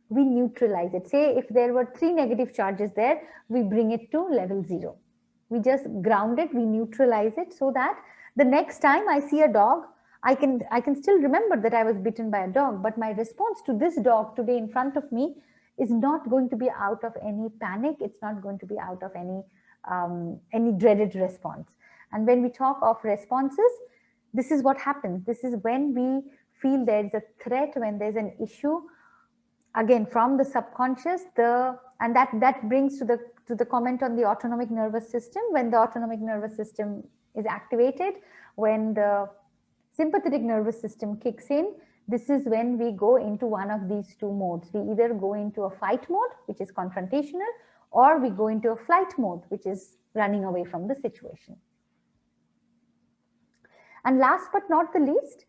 We neutralize it. Say if there were 3 negative charges there, we bring it to level 0. We just ground it, we neutralize it, so that the next time I see a dog, I can still remember that I was bitten by a dog, but my response to this dog today in front of me is not going to be out of any panic. It's not going to be out of any dreaded response. And when we talk of responses, this is what happens. This is when we feel there is a threat, when there's an issue. again from the subconscious, and that brings to the comment on the autonomic nervous system. When the autonomic nervous system is activated, when the sympathetic nervous system kicks in, this is when we go into one of these two modes. We either go into a fight mode, which is confrontational, or we go into a flight mode, which is running away from the situation. And last but not the least,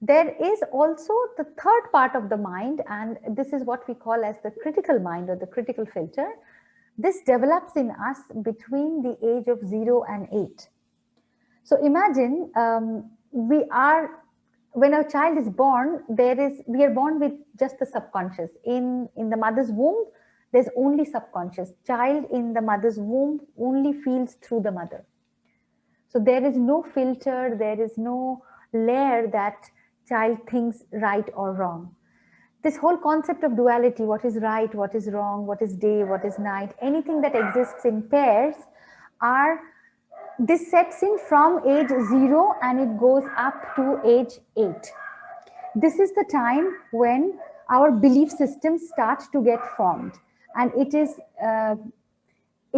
there is also the third part of the mind, and this is what we call as the critical mind or the critical filter. This develops in us between the age of 0 and 8. So imagine when a child is born, we are born with just the subconscious. In the mother's womb, there's only subconscious. Child in the mother's womb only feels through the mother. So there is no filter, there is no layer that child thinks right or wrong. This whole concept of duality, what is right, what is wrong, what is day, what is night, anything that exists in pairs, this sets in from age 0 and it goes up to age 8. This is the time when our belief systems start to get formed, and it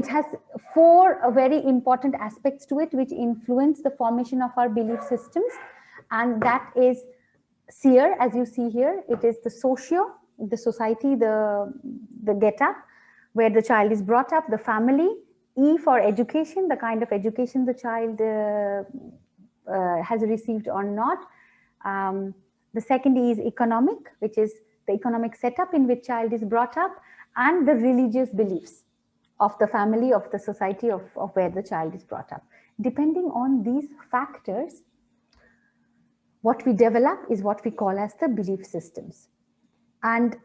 has 4 very important aspects to it which influence the formation of our belief systems, and that is seer, as you see here. It is the the society, the get up, where the child is brought up, the family. E for education, the kind of education the child has received or not. The second E is economic, which is the economic setup in which child is brought up, and the religious beliefs of the family, of the society, of where the child is brought up. Depending on these factors, what we develop is what we call as the belief systems. And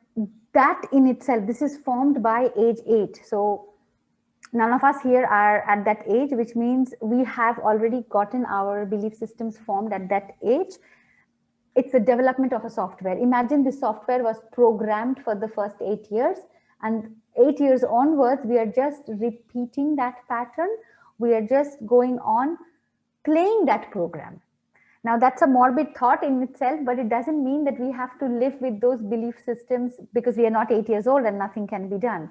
that in itself, this is formed by age 8. So none of us here are at that age, which means we have already gotten our belief systems formed at that age. It's the development of a software. Imagine this software was programmed for the first 8 years, and 8 years onwards, we are just repeating that pattern. We are just going on playing that program. Now, that's a morbid thought in itself, but it doesn't mean that we have to live with those belief systems because we are not 8 years old and nothing can be done.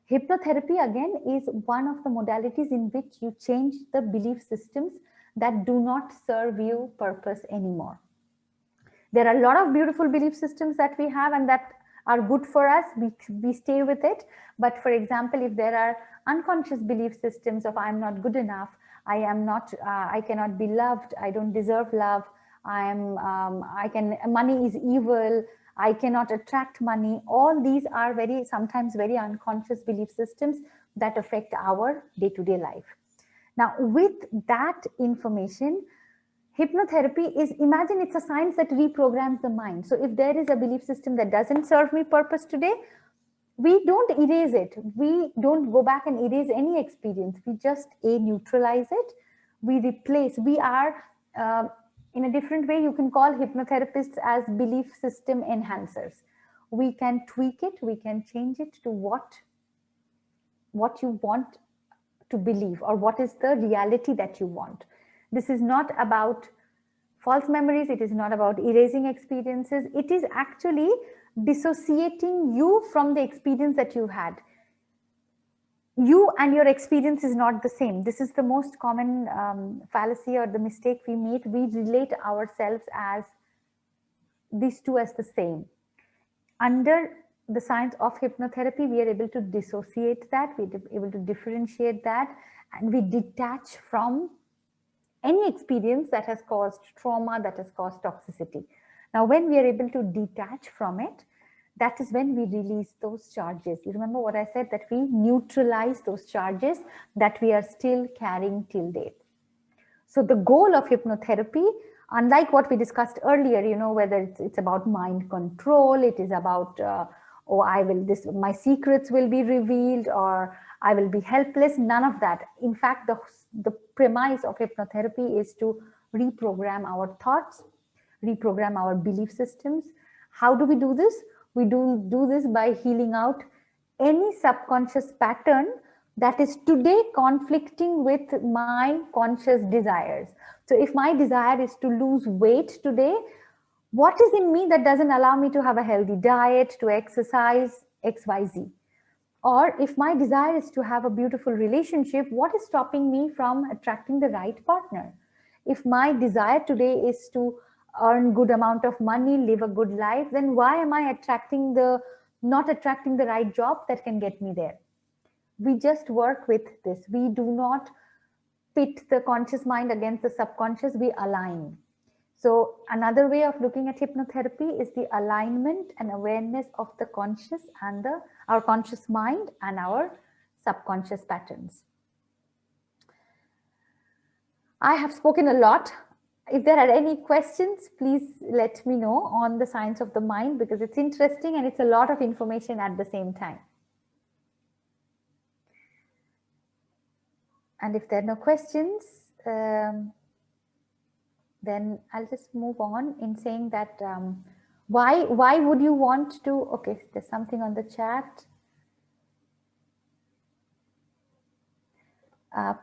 Hypnotherapy, again, is one of the modalities in which you change the belief systems that do not serve you purpose anymore. There are a lot of beautiful belief systems that we have and that are good for us. We stay with it. But for example, if there are unconscious belief systems of I'm not good enough, I cannot be loved, I don't deserve love, money is evil, I cannot attract money. All these are sometimes very unconscious belief systems that affect our day-to-day life. Now, with that information, hypnotherapy is, imagine it's a science that reprograms the mind. So if there is a belief system that doesn't serve me purpose today, we don't erase it. We don't go back and erase any experience. We just neutralize it. We replace. We are, in a different way, you can call hypnotherapists as belief system enhancers. We can tweak it. We can change it to what you want to believe, or what is the reality that you want. This is not about false memories. It is not about erasing experiences. It is actually dissociating you from the experience that you had. You and your experience is not the same. This is the most common fallacy or the mistake we make. We relate ourselves as these two as the same. Under the science of hypnotherapy, we are able to dissociate that. We're able to differentiate that, and we detach from any experience that has caused trauma, that has caused toxicity. Now, when we are able to detach from it, that is when we release those charges. You remember what I said, that we neutralize those charges that we are still carrying till date. So the goal of hypnotherapy, unlike what we discussed earlier, whether it's about mind control, it is about, my secrets will be revealed, or I will be helpless, none of that. In fact, the premise of hypnotherapy is to reprogram our thoughts, reprogram our belief systems. How do we do this? We do this by healing out any subconscious pattern that is today conflicting with my conscious desires. So if my desire is to lose weight today, What is in me that doesn't allow me to have a healthy diet, to exercise, XYZ? Or if my desire is to have a beautiful relationship, what is stopping me from attracting the right partner? If my desire today is to earn good amount of money, live a good life, then why am I not attracting the right job that can get me there? We just work with this. We do not pit the conscious mind against the subconscious, we align. So another way of looking at hypnotherapy is the alignment and awareness of the conscious and our conscious mind and our subconscious patterns. I have spoken a lot. If there are any questions, please let me know on the science of the mind, because it's interesting and it's a lot of information at the same time. And if there are no questions, then I'll just move on in saying that why would you want to, okay, there's something on the chat.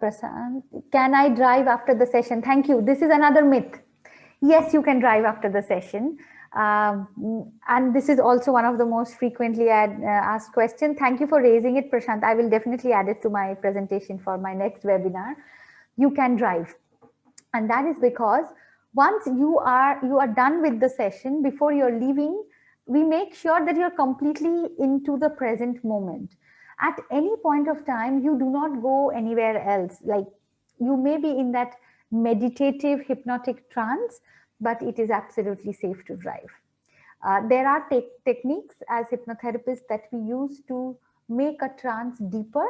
Prasant, can I drive after the session? Thank you. This is another myth. Yes, you can drive after the session. And this is also one of the most frequently asked questions. Thank you for raising it, Prashant. I will definitely add it to my presentation for my next webinar. You can drive. And that is because once you are done with the session, before you're leaving, we make sure that you're completely into the present moment. At any point of time, you do not go anywhere else. Like, you may be in that meditative hypnotic trance, but it is absolutely safe to drive. There are techniques as hypnotherapists that we use to make a trance deeper.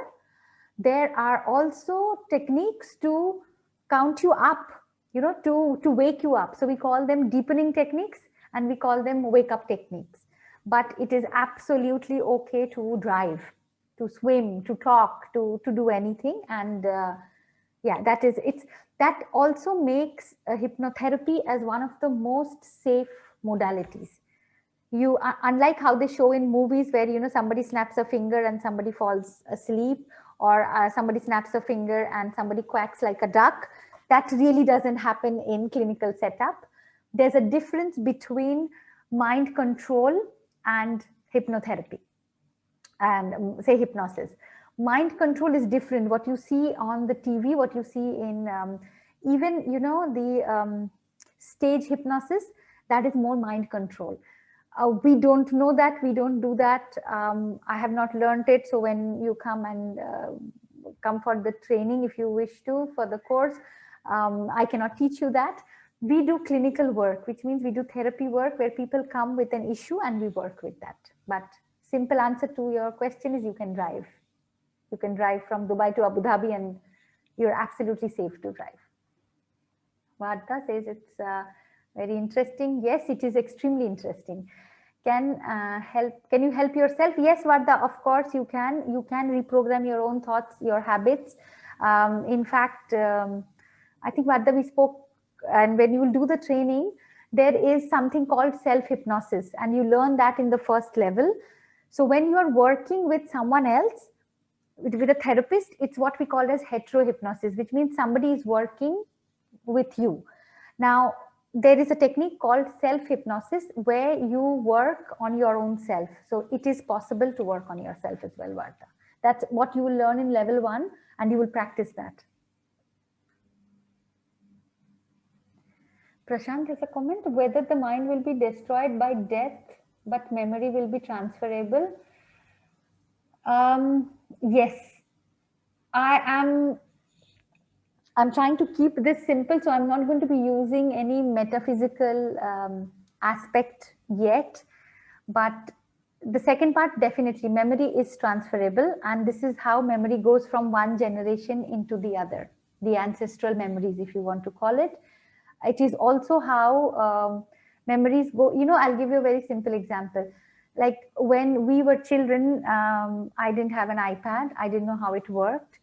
There are also techniques to count you up, to wake you up. So we call them deepening techniques and we call them wake up techniques. But it is absolutely okay to drive, to swim, to talk, to do anything. And yeah, that also makes hypnotherapy as one of the most safe modalities. You, unlike how they show in movies where somebody snaps a finger and somebody falls asleep, or somebody snaps a finger and somebody quacks like a duck, that really doesn't happen in clinical setup. There's a difference between mind control and hypnotherapy and say hypnosis. Mind control is different. What you see on the TV, what you see in even the stage hypnosis, that is more mind control. We don't know that, we don't do that. I have not learned it. So when you come and come for the training, if you wish to, for the course, I cannot teach you that. We do clinical work, which means we do therapy work where people come with an issue and we work with that. But simple answer to your question is you can drive. You can drive from Dubai to Abu Dhabi and you're absolutely safe to drive. Vardha says it's very interesting. Yes, it is extremely interesting. Can you help yourself? Yes, Vardha, of course you can. You can reprogram your own thoughts, your habits. In fact, I think Vardha, we spoke, and when you will do the training, there is something called self-hypnosis, and you learn that in the first level. So when you are working with someone else, with a therapist, it's what we call as hetero-hypnosis, which means somebody is working with you. Now, there is a technique called self-hypnosis where you work on your own self. So it is possible to work on yourself as well, Vardha. That's what you will learn in level 1 and you will practice that. Prashant has a comment, whether the mind will be destroyed by death, but memory will be transferable. Yes, I'm trying to keep this simple, so I'm not going to be using any metaphysical aspect yet. But the second part, definitely, memory is transferable, and this is how memory goes from one generation into the other, the ancestral memories, if you want to call it. It is also how memories go. I'll give you a very simple example. Like when we were children, I didn't have an iPad. I didn't know how it worked.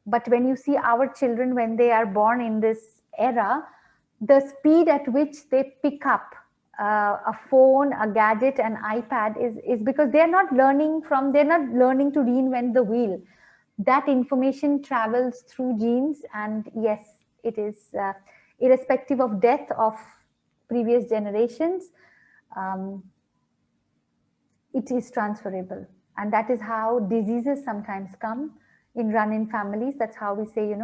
But when you see our children, when they are born in this era, the speed at which they pick up a phone, a gadget, an iPad is because they're not learning to reinvent the wheel. That information travels through genes, and yes, it is irrespective of death, of previous generations, it is transferable. And that is how diseases sometimes come in run-in families. That's how we say,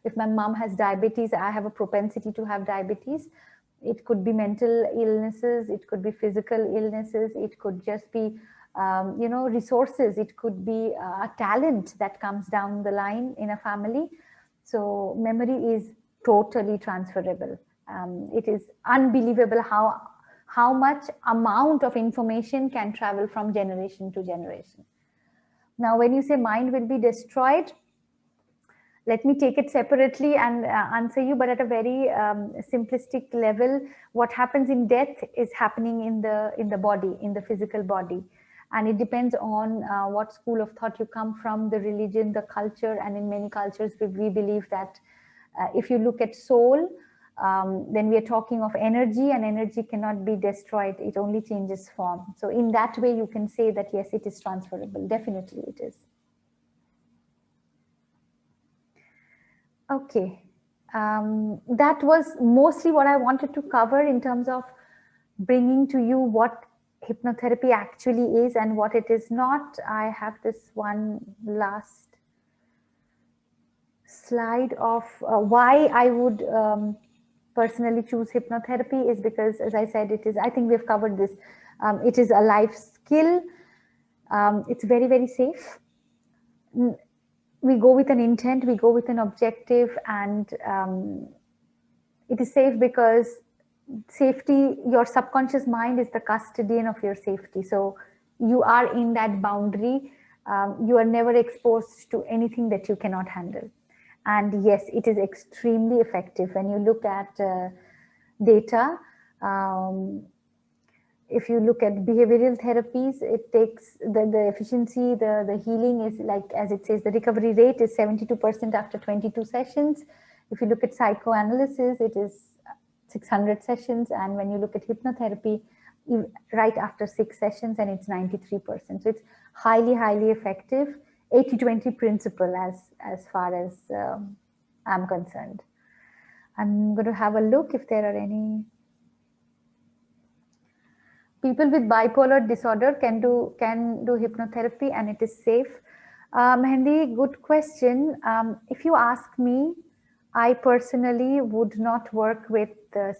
if my mom has diabetes, I have a propensity to have diabetes. It could be mental illnesses, it could be physical illnesses, it could just be, resources, it could be a talent that comes down the line in a family. So memory is totally transferable. It is unbelievable how much amount of information can travel from generation to generation. Now, when you say mind will be destroyed, let me take it separately and answer you, but at a very simplistic level, what happens in death is happening in the body, in the physical body. And it depends on what school of thought you come from, the religion, the culture, and in many cultures, we believe that if you look at soul, then we are talking of energy, and energy cannot be destroyed. It only changes form. So in that way, you can say that, yes, it is transferable. Definitely it is. Okay. That was mostly what I wanted to cover in terms of bringing to you what hypnotherapy actually is and what it is not. I have this one last slide of why I would personally choose hypnotherapy is because, as I said, it is, I think we've covered this. It is a life skill. It's very, very safe. We go with an intent, we go with an objective, and it is safe because safety, your subconscious mind is the custodian of your safety. So you are in that boundary. You are never exposed to anything that you cannot handle. And yes, it is extremely effective. When you look at data, if you look at behavioral therapies, it takes the efficiency, the healing is like, as it says, the recovery rate is 72% after 22 sessions. If you look at psychoanalysis, it is 600 sessions. And when you look at hypnotherapy, right after 6 sessions, and it's 93%. So it's highly, highly effective. 80-20 principle as far as I'm concerned. I'm going to have a look if there are any. People with bipolar disorder can do hypnotherapy and it is safe. Mehendi, good question. If you ask me, I personally would not work with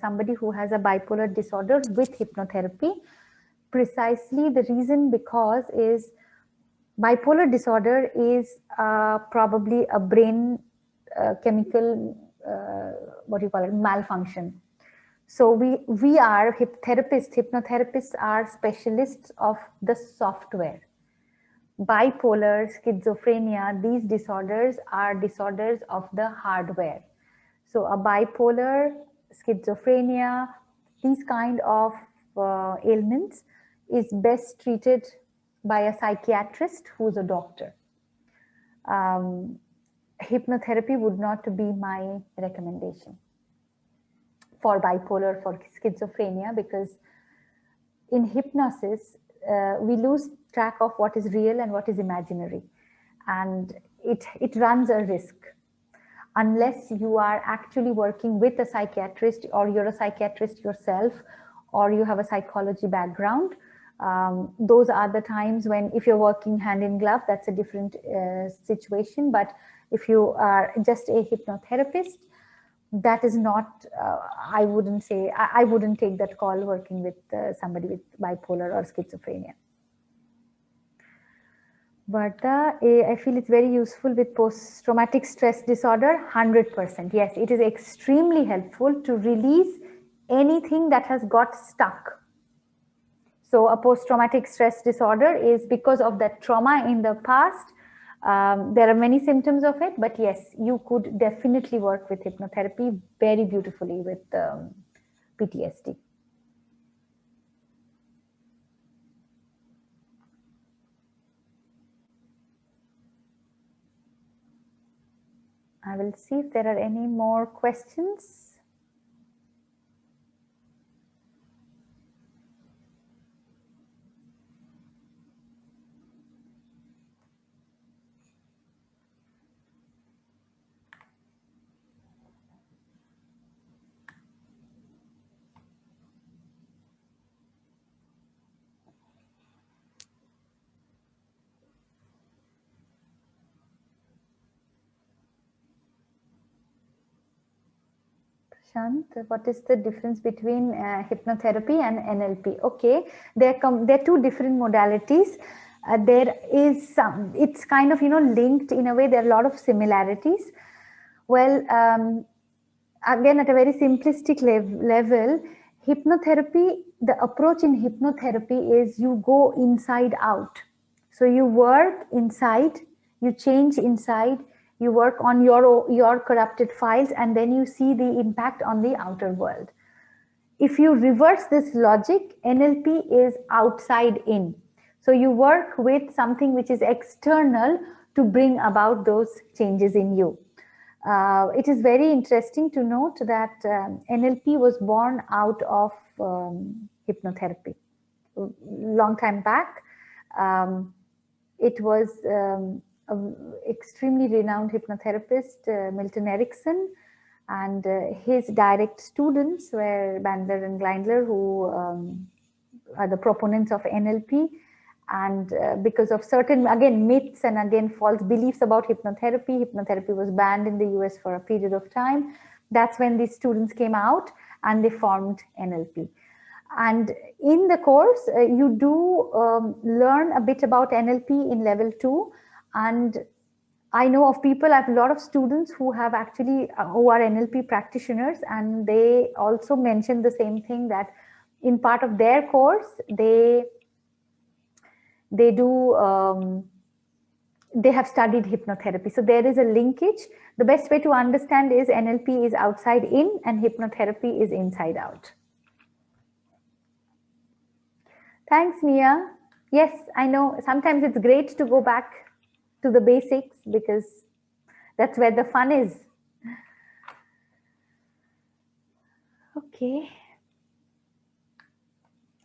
somebody who has a bipolar disorder with hypnotherapy. Precisely the reason because is bipolar disorder is probably a brain chemical, malfunction. So we are hypnotherapists are specialists of the software. Bipolar, schizophrenia, these disorders are disorders of the hardware. So a bipolar, schizophrenia, these kind of ailments is best treated by a psychiatrist who's a doctor. Hypnotherapy would not be my recommendation for bipolar, for schizophrenia, because in hypnosis, we lose track of what is real and what is imaginary. And it runs a risk. Unless you are actually working with a psychiatrist, or you're a psychiatrist yourself, or you have a psychology background, those are the times when, if you're working hand in glove, that's a different situation. But if you are just a hypnotherapist, that is not, I wouldn't say, I wouldn't take that call working with somebody with bipolar or schizophrenia. But I feel it's very useful with post-traumatic stress disorder, 100%. Yes, it is extremely helpful to release anything that has got stuck. So a post-traumatic stress disorder is because of that trauma in the past. There are many symptoms of it, but yes, you could definitely work with hypnotherapy very beautifully with PTSD. I will see if there are any more questions. Shant, what is the difference between hypnotherapy and NLP? Okay, they're two different modalities. There is some, it's kind of, linked in a way. There are a lot of similarities. Well, again, at a very simplistic level, hypnotherapy, the approach in hypnotherapy is you go inside out. So you work inside, you change inside, you work on your corrupted files, and then you see the impact on the outer world. If you reverse this logic, NLP is outside in. So you work with something which is external to bring about those changes in you. It is very interesting to note that NLP was born out of hypnotherapy. Long time back, it was an extremely renowned hypnotherapist, Milton Erickson, and his direct students were Bandler and Glindler, who are the proponents of NLP. And because of certain, again, myths and again, false beliefs about hypnotherapy, hypnotherapy was banned in the US for a period of time. That's when these students came out and they formed NLP. And in the course, you do learn a bit about NLP in level 2. And I know of people, I have a lot of students who have actually, who are NLP practitioners, and they also mentioned the same thing, that in part of their course, they have studied hypnotherapy. So there is a linkage. The best way to understand is NLP is outside in and hypnotherapy is inside out. Thanks, Mia. Yes, I know sometimes it's great to go back to the basics because that's where the fun is. Okay.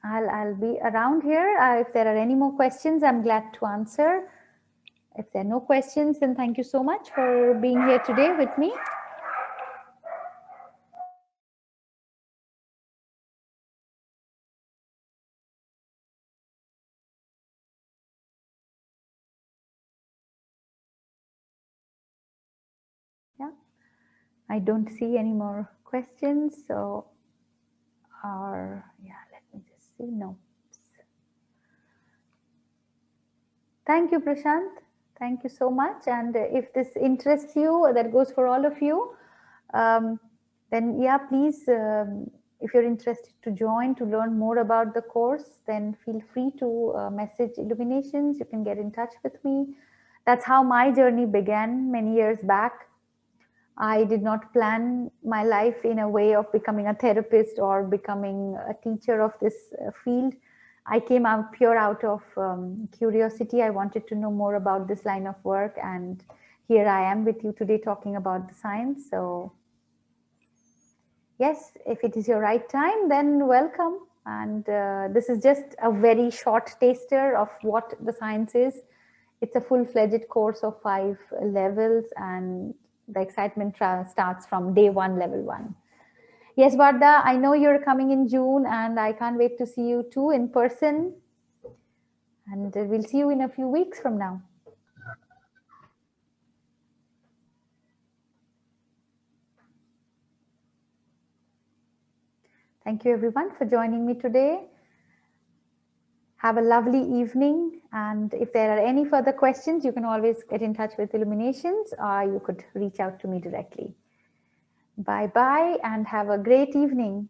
I'll be around here. If there are any more questions, I'm glad to answer. If there are no questions, then thank you so much for being here today with me. Yeah, I don't see any more questions. So, yeah, let me just see. No. Thank you, Prashant. Thank you so much. And if this interests you, that goes for all of you, then yeah, please, if you're interested to join, to learn more about the course, then feel free to message Illuminations. You can get in touch with me. That's how my journey began many years back. I did not plan my life in a way of becoming a therapist or becoming a teacher of this field. I came out pure out of curiosity. I wanted to know more about this line of work, and here I am with you today talking about the science. So yes, if it is your right time, then welcome. And this is just a very short taster of what the science is. It's a full-fledged course of 5 levels, and the excitement starts from day 1, level 1. Yes, Vardha, I know you're coming in June, and I can't wait to see you too in person. And we'll see you in a few weeks from now. Thank you, everyone, for joining me today. Have a lovely evening. And if there are any further questions, you can always get in touch with Illuminations, or you could reach out to me directly. Bye-bye, and have a great evening.